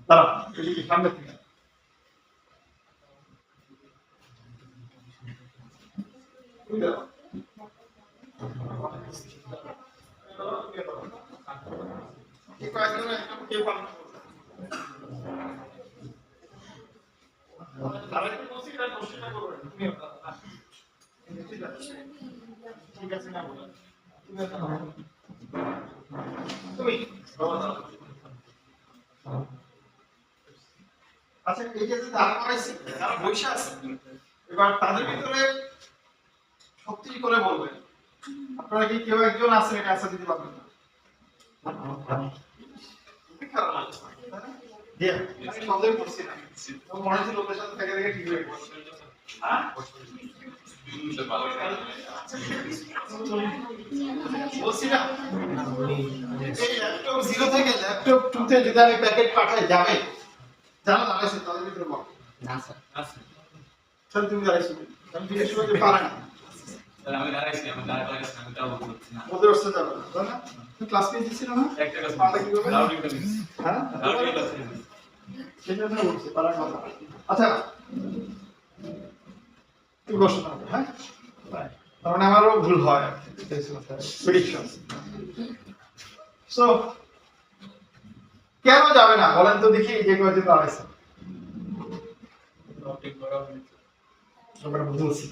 দাঁড়াও, এদিকে সামনে থেকে। ঠিক আছে না? তুমি আচ্ছা, এই যে তারা করাইছে, তারা বসে আছে, এবার তাদের ভিতরে সত্যি করে বলবেন, আপনারা কি কেউ একজন আছেন এটা অ্যান্সার দিতে পারবেন না? খারাপ লাগছে, তাই না? দিয়ে আমি সন্দেহ করছি না, তো মনে হচ্ছে লোকের সাথে থেকে থেকে ঠিক হয়ে গেছে। হ্যাঁ বলছি না, এই ল্যাপটপ 0 থেকে ল্যাপটপ 2 তে যদি আমি প্যাকেট পাঠাই যাবে, জানা লাগাইছে তাদের ভিতরে বল না স্যার, স্যার তুমি দাঁড়াইছো, আমি জিজ্ঞেস করতে পারে না, আমি দাঁড়াইছি, আমি দাঁড়াইছি, আমি তাও বলছি না। ওদের অবস্থা যাবে না, তাই না? তুমি ক্লাস পেয়ে ছিল না? একটা কাজ পারলে কি করবে? রাউটিং টা নিস। হ্যাঁ রাউটিং টা নিস। সেটা না বলছি, পারার কথা। আচ্ছা তুই বসো না, হ্যাঁ? তার মানে আমারও ভুল হয় প্রেডিকশন। সো কেন যাবে না বলেন তো দেখি, যে কয়েকজন দাঁড়াইছে রাউটিং করা হয়েছে। আমরা বুঝছি।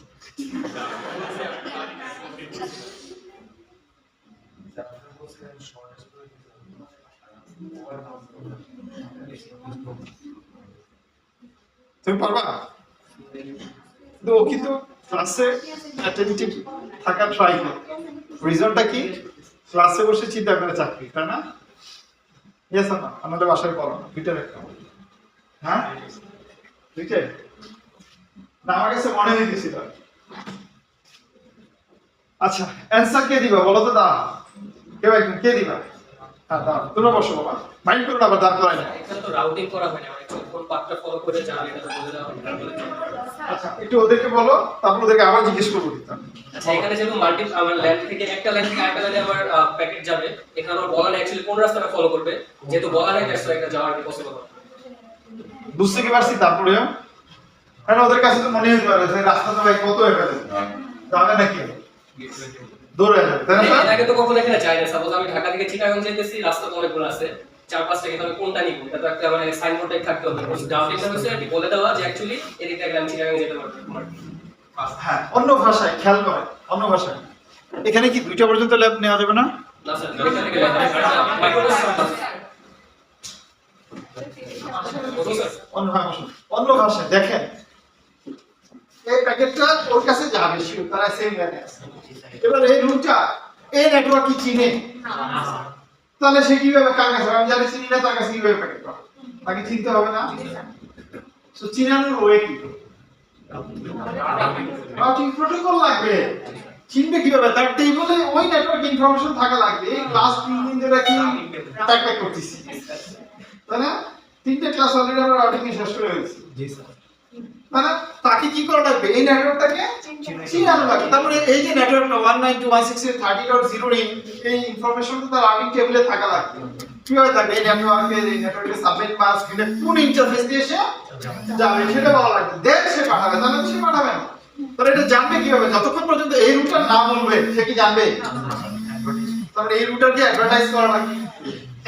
তুমি পারবা? তো ও কিন্তু ক্লাসে অ্যাটেনটিভ থাকা ট্রাই করে। রিজনটা কি? ক্লাসে বসে চিন্তা করে চাকরি, তাই না? ইয়েস না? আমাদের বাসায় বলো না, দুইটার একটা। হ্যাঁ, দুইটাই না, আমার কাছে মনে হইতেছিল। আচ্ছা, অ্যান্সার কে দিবা বলো তো? দা কেউ একজন কে দিবা? হ্যাঁ দাও, তোমরা বসো বাবা, মাইন্ড করো না, আবার দাঁড় করাই না। এটা তো রাউটিং করা হয় না, মানে কোন পাথটা ফলো করে যাবে এটা তো বলে দেওয়া হয় না। আচ্ছা, একটু ওদেরকে বলো, তারপর ওদেরকে আবার জিজ্ঞেস করবো দিতাম। আচ্ছা, এখানে যেহেতু মাল্টি আমার ল্যান্ড থেকে একটা ল্যান্ড থেকে আরেকটা ল্যান্ডে আমার প্যাকেট যাবে, এখানে আমার বলা নেই অ্যাকচুয়ালি কোন রাস্তাটা ফলো করবে, যেহেতু বলা নেই দ্যাটস একটা যাওয়ার পসিবল হবে। বুঝতে কি পারছি? তারপরেও কারণ ওদের কাছে তো মনে হতে পারে যে রাস্তা তো ভাই কত হয়ে গেছে, যাবে নাকি দৌড়ে যাবে, তাই না স্যার? এর আগে তো কখনো এখানে যাই না। সাপোজ আমি ঢাকা থেকে চিটাগাং যেতেছি, রাস্তা তো অনেকগুলো আছে, 4-5টা, কিন্তু আমি কোনটা নিব এটা তো একটা মানে সাইনবোর্ড টাইপ থাকতে হবে। ডাউনলিংটা হচ্ছে আর কি বলে দেওয়া যে অ্যাকচুয়ালি এদিক থেকে আমি চিটাগাং যেতে পারবো। হ্যাঁ, অন্য ভাষায় খেয়াল করে, অন্য ভাষায়। এখানে কি 2টা পর্যন্ত ল্যাব নেওয়া যাবে না? না স্যার, এখান থেকে মাইক্রোবাস অন্য ভাষায় দেখেন, এই প্যাকেটটা ওর কাছে যাবে, শিওর তারা সেম লাইনে আছে। এবার এই রুটটা এই নেটওয়ার্ক কি চিনে? তাহলে সে কিভাবে কার কাছে? আমি জানি চিনি না, তার কাছে কিভাবে প্যাকেট পাবো? তাকে চিনতে হবে না? তো চিনানোর ওয়ে কি? রাউটিং প্রোটোকল লাগবে। চিনবে কিভাবে? তার টেবিলে ওই নেটওয়ার্ক ইনফরমেশন থাকা লাগবে। এই ক্লাস 3 দিন ধরে কি প্যাক করতেছি, তাই না? 3টে ক্লাস অলরেডি আমরা রাউটিং শেষ করে ফেলেছি। জি স্যার। মানে তাকে কি করা লাগবে? এই নেটওয়ার্কটাকে চিনানো লাগবে। তারপরে এই যে নেটওয়ার্কটা 192.168.30.0 এই ইনফরমেশনটা তার রাউটিং টেবিলে থাকা লাগবে। কিভাবে থাকবে? এই নেটওয়ার্কের সাবনেট মাস্ক কোন ইন্টারফেস দিয়ে সে যাবে সেটা বলা লাগবে। দেন সে পাঠাবে, তাহলে সে পাঠাবে না। তাহলে এটা জানবে কিভাবে? যতক্ষণ পর্যন্ত এই রুটার না বলবে সে কি জানবে? তাহলে এই রুটারকে অ্যাডভার্টাইজ করা লাগবে।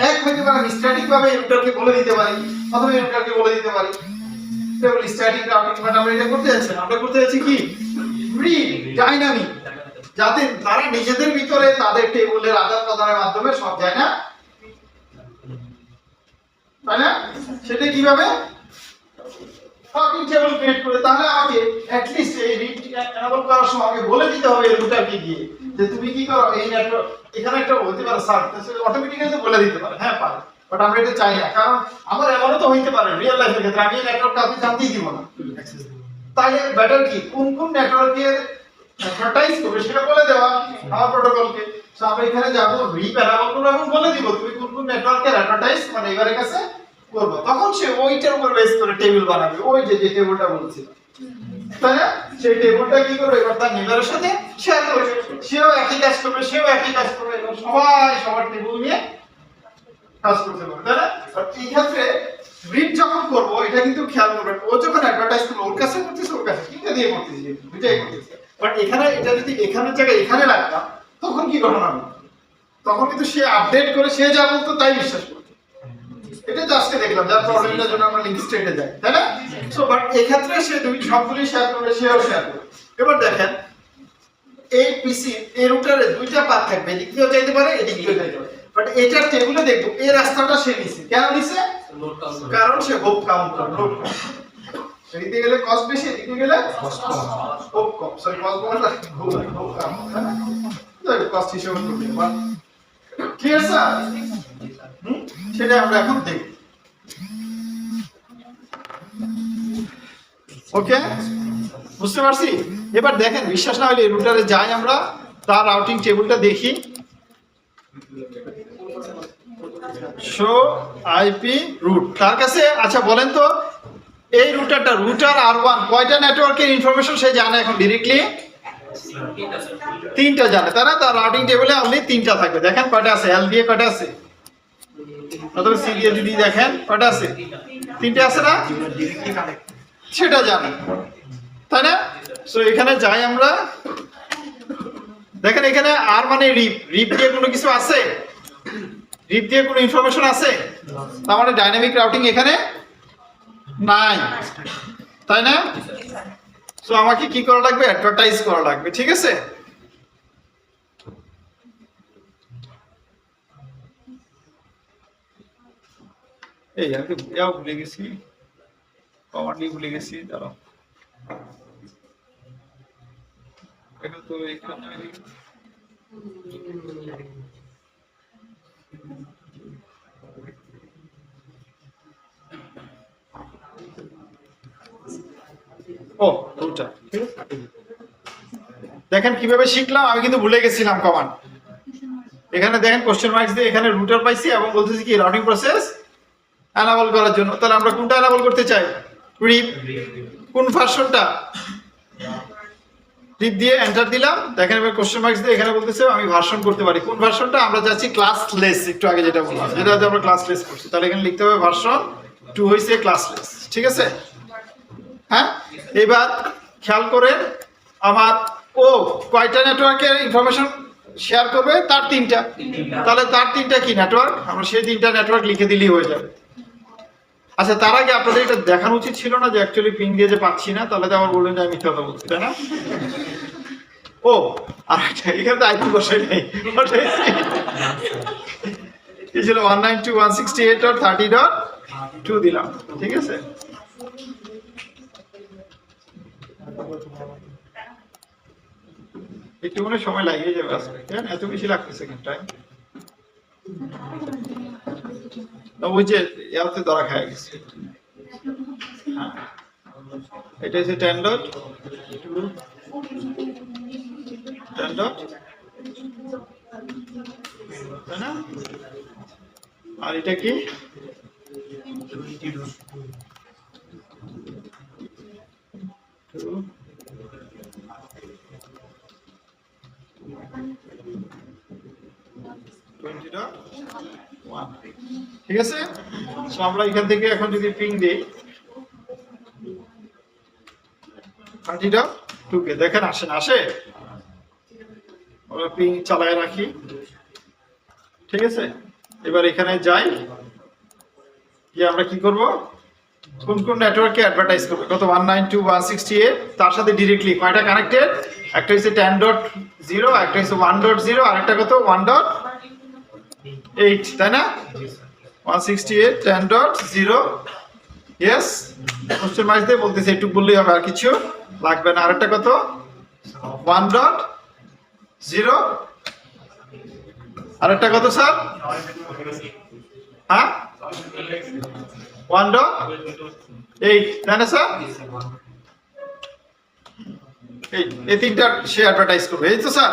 এক হইতে পারে আমি স্ট্যাটিক ভাবে এই রুটারকে বলে দিতে পারি, অথবা এই রুটারকে বলে দিতে পারি টেবিল স্ট্যাটিক রাউটিং। বাট আমরা এটা করতে যাচ্ছি না, আমরা করতে যাচ্ছি কি রিড ডাইনামিক, যাতে তারা নিজেদের ভিতরে তাদের টেবিলের আদান প্রদানের মাধ্যমে সব যায় না, তাই না? সেটা কিভাবে? রাউটিং টেবিল ক্রিয়েট করে। তাহলে আমাকে অ্যাট লিস্ট এই রিড এনেবল করার সময় আমাকে বলে দিতে হবে এই রুটারকে গিয়ে যে তুমি কি করো এই নেটওয়ার্ক এখানে একটা বলতে পারো স্যার, অটোমেটিক্যালি তো বলে দিতে পারে, হ্যাঁ পারে। বাট আমরা এটা চাই না, কারণ আমার এমনও তো হইতে পারে রিয়েল লাইফের ক্ষেত্রে আমি এই নেটওয়ার্কটা আপনি জানতেই দিব না। তাহলে বেটার কি কোন কোন নেটওয়ার্কের অ্যাডভার্টাইজ করবে সেটা বলে দেওয়া আমার প্রোটোকলকে। সো আমরা এখানে যাব রিপ এনেবল করব এবং বলে দিব তুমি কোন কোন নেটওয়ার্কের অ্যাডভার্টাইজ মানে এবারে কাছে করব। তখন সে ওইটার উপর বেস করে টেবিল বানাবে, ওই যে যে টেবিলটা বলছিলাম, তাই না? সেই টেবিলটা কি করবে? এবার তার নেবারের সাথে শেয়ার করবে, সেও একই কাজ করবে, সেও একই কাজ করবে, এবং সবাই সবার টেবিল নিয়ে কাজ করতে পারবে, তাই না? আর এই ক্ষেত্রে রিড যখন করব এটা কিন্তু খেয়াল করবেন, ও যখন অ্যাডভার্টাইজ করবে ওর কাছে করতেছে, ওর কাছে কিনতে দিয়ে করতেছে, দুইটাই করতেছে। বাট এখানে এটা যদি এখানের জায়গায় এখানে রাখতাম তখন কি ঘটনা হবে? তখন কিন্তু সে আপডেট করে সে যা বলতো তাই বিশ্বাস করতো। এটা তো আজকে দেখলাম, যার প্রবলেমটার জন্য আমরা লিংক স্টেটে যাই, তাই না? সো বাট এই ক্ষেত্রে সে দুই সবগুলি শেয়ার করবে, সেও শেয়ার করবে। এবার দেখেন এই পিসি এই রুটারে 2টা পাথ থাকবে, এদিক দিয়েও যাইতে পারে, এদিক দিয়েও যাইতে পারে। বাট এটার টেবিলে দেখবো এই রাস্তাটা সে নিছে, কেন নিছে? কারণ সে হোপ কাউন্ট করে, নোট করে। এদিকে গেলে কস্ট বেশি, এদিকে গেলে হোপ কম, সরি কস্ট বলটা হোপ কাউন্ট, তাই না? তো কস্ট হিসেবে করবে। But clear sir? সেটা আমরা এখন দেখব। ওকে, বুঝতে পারছি? এবার দেখেন, বিশ্বাস না হলে রুটারে যাই, আমরা তার রাউটিং টেবিলটা দেখি। শো আইপি রুট তার কাছে। আচ্ছা বলেন তো এই রুটারটা রুটার R1 কয়টা নেটওয়ার্কের ইনফরমেশন সে জানে এখন ডাইরেক্টলি? 3টা জানে, তাই না? তার রাউটিং টেবিলে অনলি 3টা থাকবে। দেখেন কয়টা আছে, এল দিয়ে কয়টা আছে, অথবা সি দিয়ে যদি দেখেন কয়টা আছে, 3টে আছে না? সেটা জানে, তাই না? সো এখানে যাই আমরা, দেখেন এখানে আর মানে রিপ, রিপ দিয়ে কোনো কিছু আছে? রিপ দিয়ে কোনো ইনফরমেশন আছে? তার মানে ডাইনামিক রাউটিং এখানে নাই, তাই না? সো আমাকে কি করা লাগবে? অ্যাডভার্টাইজ করা লাগবে, ঠিক আছে? এই আমি ইয়াও ভুলে গেছি, কমান্ডলি ভুলে গেছি, দাঁড়াও এটা তো এখানে ও রুটা, ঠিক আছে। দেখেন কিভাবে শিখলাম, আমি কিন্তু ভুলে গেছিলাম কমান্ড। এখানে দেখেন কোশ্চেন মার্কস দিয়ে এখানে রুটার পাইছি এবং বলতেছি কি রাউটিং প্রসেস অ্যানাবল করার জন্য। তাহলে আমরা কোনটা অ্যানাবল করতে চাই? রিপ। কোন ভার্সনটা? রিপ দিয়ে এন্টার দিলাম, দেখেন এবার কোশ্চেন মার্কস দিয়ে এখানে বলতেছে আমি ভার্সন করতে পারি। কোন ভার্সনটা? আমরা যাচ্ছি ক্লাসলেস, একটু আগে যেটা বললাম, যেটা আমরা ক্লাসলেস করছি। তাহলে এখানে লিখতে হবে ভার্সন 2 হইছে ক্লাসলেস, ঠিক আছে। হ্যাঁ, এবার খেয়াল করে আমার ও কয়টা নেটওয়ার্কের ইনফরমেশন শেয়ার করবে? তার 3টা। তাহলে তার 3টা কি নেটওয়ার্ক? আমরা সেই 3টা নেটওয়ার্ক লিখে দিলেই হয়ে যাবে। আচ্ছা, তার আগে আপনাদের এটা দেখানো উচিত ছিল না যে অ্যাকচুয়ালি পিং দিয়ে যে পাচ্ছি না, তাহলে তো আবার বললেন যে আমি মিথ্যা কথা বলছি, তাই না? ও আর এখানে তো আইপি বসাই নেই, এই ছিল 192.168.30.2 দিলাম, ঠিক আছে। একটু মনে সময় লাগিয়ে যাবে আসলে, কেন এত বেশি লাগতেছে টাইম? ওই যে ইয়াতে ধরা খায় গেছে। হ্যাঁ, এটা হচ্ছে 10.2 তাই না? আর এটা কি? 20.1, ঠিক আছে। সো আমরা এখান থেকে এখন যদি পিং দেই 30.2 কে, দেখেন আসে না আসে? আমরা পিং চালায় রাখি, ঠিক আছে। এবার এখানে যাই, কি আমরা কি করব? কোন কোন নেটওয়ার্কে অ্যাডভার্টাইজ করবে? কত? 192.168, তার সাথে डायरेक्टली কয়টা কানেক্টেড? একটা হচ্ছে 10.0, একটা হচ্ছে 1.0, আর একটা কত? 1.8, তাই না? 168 10.0, ইয়েস। কোশ্চেন মার্কস দিয়ে বলতেছে একটু বললেই হবে, আর কিছু লাগবে না। আরেকটা কত? 1.0, আরেকটা কত স্যার? হ্যাঁ, 1.8, তাই না স্যার? এই 3টা সে অ্যাডভার্টাইজ করবে, এই তো স্যার।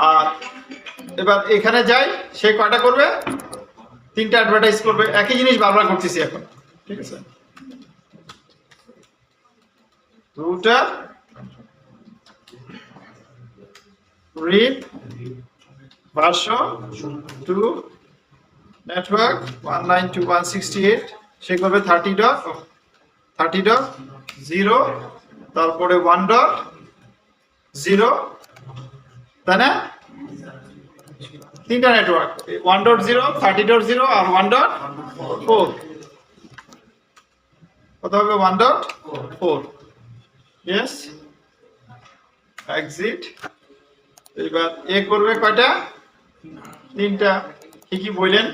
আর এবার এখানে যাই, সে কয়টা করবে? 3টা অ্যাডভার্টাইজ করবে। একই জিনিস বারবার করতেছি এখন, ঠিক আছে। রুটার, রিপ, ভার্সন 2, নেটওয়ার্ক 192.168, সে করবে 30.0, তারপরে 1.0, তাই না? 3টা নেটওয়ার্ক, 1.0, 30.0 আর 1.4, কত হবে? 1.4, ইয়েস। এক্সিট। এবার এ করবে কয়টা? 3টা। কি কি বললেন?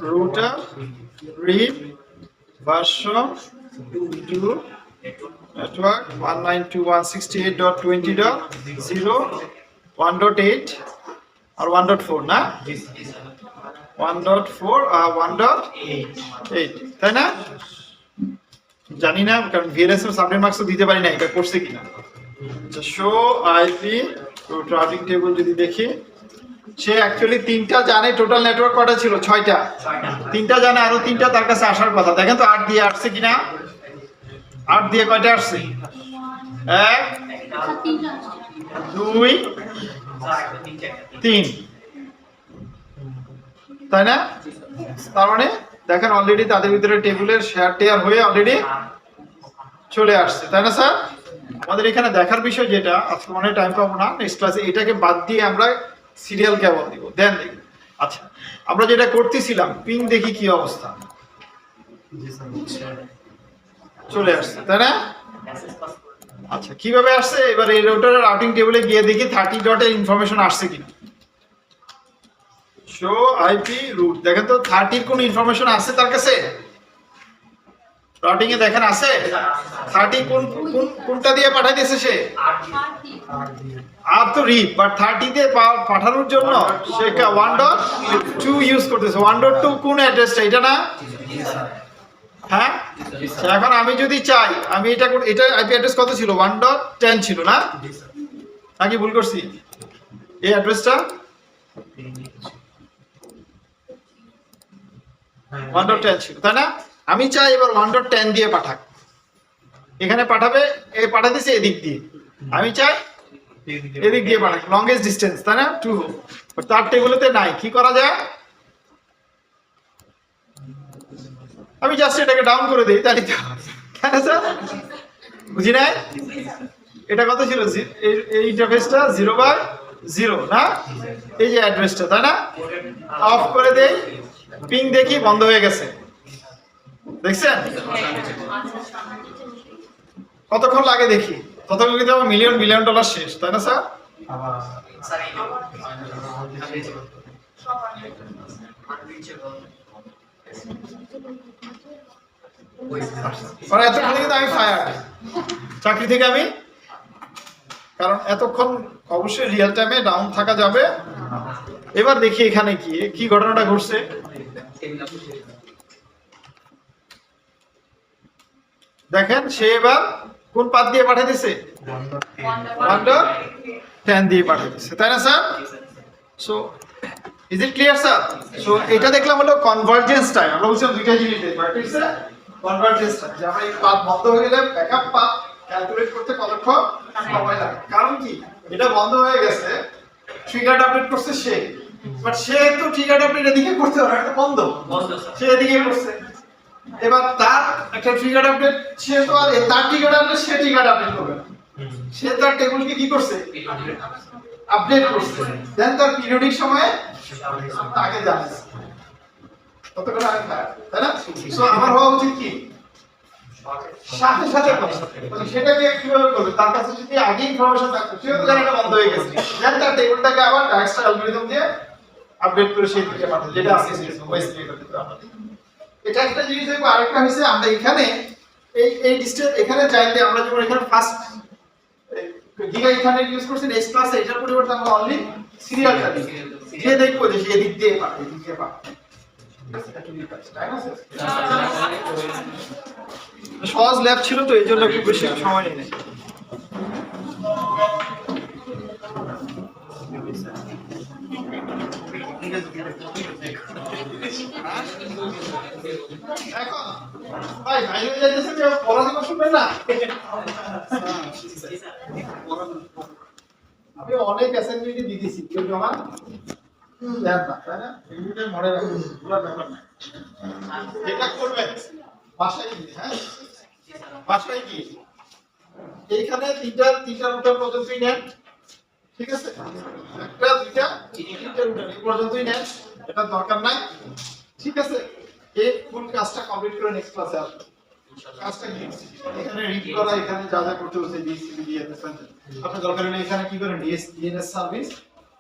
রুটার, রিপ, ভার্সন 2, নেটওয়ার্ক 192.168.20.0, 1.8 আর 1.4, না? 1.4 আর 1.8, তাই না? জানি না, কারণ ভিএলএস এর সাবনেট মার্কস দিতে পারি না, এটা করছে কিনা। আচ্ছা, শো আইপি রাউটিং টেবিল যদি দেখি, সে অ্যাকচুয়ালি 3টা জানে। টোটাল নেটওয়ার্ক কয়টা ছিল? 6টা। 3টা জানে, আরো 3টা তার কাছে আসার কথা। দেখেন তো 8 দিয়ে আসছে কিনা? 8 দিয়ে কয়টা আসছে? 1 2 3, তাই না? তার মানে দেখেন অলরেডি তাদের ভিতরে টেবিলের শেয়ার টেয়ার হয়ে অলরেডি চলে আসছে, তাই না স্যার? আমাদের এখানে দেখার বিষয় যেটা, আজকে মনে টাইম পাবো না, নেক্সট ক্লাসে এটাকে বাদ দিয়ে আমরা সিরিয়াল কেবল দিব, দেন দেখব। আচ্ছা, আমরা যেটা করতেছিলাম, পিং দেখি কি অবস্থা, চলে আসছে, তাই না? আচ্ছা কিভাবে আসছে এবার এই রাউটারের রাউটিং টেবিলে গিয়ে দেখি 30 ডটের ইনফরমেশন আসছে কিনা শো আইপি রুট দেখেন তো 30 এর কোন ইনফরমেশন আছে তার কাছে রাউটিং এ দেখেন আছে 30 কোনটা দিয়ে পাঠাইতেছে সে আর তো রিপ বাট 30 তে পাঠানোর জন্য সে 1.2 ইউজ করতেছে 1.2 কোন অ্যাড্রেসটা এটা না হ্যাঁ এখন আমি যদি চাই আমি এটা আইপি অ্যাড্রেস কত ছিল 1.10 ছিল না নাকি ভুল করছি এই অ্যাড্রেসটা 1.10 ছিল তাই না আমি চাই এবার 1.10 দিয়ে পাঠাক এখানে পাঠাবে পাঠাতেছে এদিক দিয়ে আমি চাই এদিক দিয়ে পাঠাক লংগেস্ট ডিসটেন্স তাই না 2 তার টেবিলেতে নাই কি করা যায় আমি জাস্ট এটাকে ডাউন করে দেই তাহলে কেন স্যার বুঝি নাই এটা কত ছিল এই ইন্টারফেসটা 0/0 না এই যে অ্যাড্রেসটা তাই না অফ করে দেই পিং দেখি বন্ধ হয়ে গেছে দেখছেন কতক্ষণ লাগে দেখি ততক্ষণ কিন্তু আমার মিলিয়ন ডলার শেষ তাই না স্যার আবার আর এতক্ষণ কিন্তু আমি ফায়ার চাকরি থেকে আমি কারণ এতক্ষণ অবশ্যই রিয়েল টাইমে ডাউন থাকা যাবে এবার দেখি এখানে কি ঘটনাটা ঘটছে দেখেন সে এবার কোন পাত দিয়ে পাঠাইতেছে 1.10 দিয়ে পাঠাইতেছে তাই না sir so is it clear sir so এটা দেখলাম হলো কনভার্জেন্স টাইম আমরা বলছিলাম দুইটা জিনিস দেখব একটা হচ্ছে কনভার্জেন্স টাইম যে আমরা এই পাত বন্ধ হয়ে গেলে ব্যাকআপ পাত ক্যালকুলেট করতে কতক্ষণ সময় লাগে কারণ কি এটা বন্ধ হয়ে গেছে ট্রিগার আপডেট করছে সে বাট সে তো ট্রিগার আপডেট এদিকে করতে পারে এটা বন্ধ সে এদিকে করছে এবার তার একটা ট্রিগার আপডেট সে তো আর তার ট্রিগার আপডেট সে ট্রিগার আপডেট করবে না সে তার টেবিলকে কি করছে আপডেট করছে দেন তার পিরিয়ডিক সময়ে তাকে জানাচ্ছে কতক্ষণ আগে তাই না সো আমার হওয়া উচিত কি সাথে সাথে মানে সেটাকে কিভাবে করবে তার কাছে যদি আগে ইনফরমেশন থাকতো সেও তো জানে এটা বন্ধ হয়ে গেছে দেন তার টেবিলটাকে আবার এক্সট্রা অ্যালগরিদম দিয়ে আপডেট করে সেই দিকে পাঠায় যেটা আছে ওয়েস্ট দিয়ে করতে আমরা এটা একটা জিনিস দেখবো আরেকটা হইছে আমরা এখানে এই ডিস্টেন্স এখানে চাইলে আমরা যেমন এখানে ফার্স্ট গিগা ইথারনেট ইউজ করছি এস ক্লাসে এটার পরিবর্তে আমরা অনলি সিরিয়ালটা দিই যে দেখবো যে সে এদিক দিয়ে পাঠায় এদিক দিয়ে পাঠায় সহজ ল্যাব ছিল তো এই জন্য খুব বেশি সময় নেই এখন ভাই ভাই হয়ে যাইতেছে যে পড়াশোনা শুনবেন না আমি অনেক অ্যাসাইনমেন্ট দিয়ে দিয়েছি কেউ জমা দেন না তাই না এগুলো মনে রাখবেন পুরো ব্যাপার না এটা করবেন ভাষায় কি হ্যাঁ ভাষায় কি এইখানে তিনটা রুটার পর্যন্তই নেন ঠিক আছে একটা দুইটা তিনটা রুটার এই পর্যন্তই নেন এটা দরকার নাই ঠিক আছে এই ফুল কাজটা কমপ্লিট করে নেক্সট ক্লাসে আসবে কাজটা কি এখানে রিড করা এখানে যা যা করতে হচ্ছে ডিএসসিপি দিয়ে দিচ্ছেন আপনি দরকার হলে এখানে কি করেন ডিএনএস সার্ভিস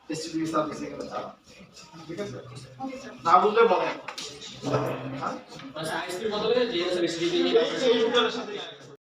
এসটিপি সার্ভিস এখানে চালান ঠিক আছে না বুঝলে বলেন হ্যাঁ মানে আইএসপি বদলে ডিএনএস এর এই রুটারের সাথে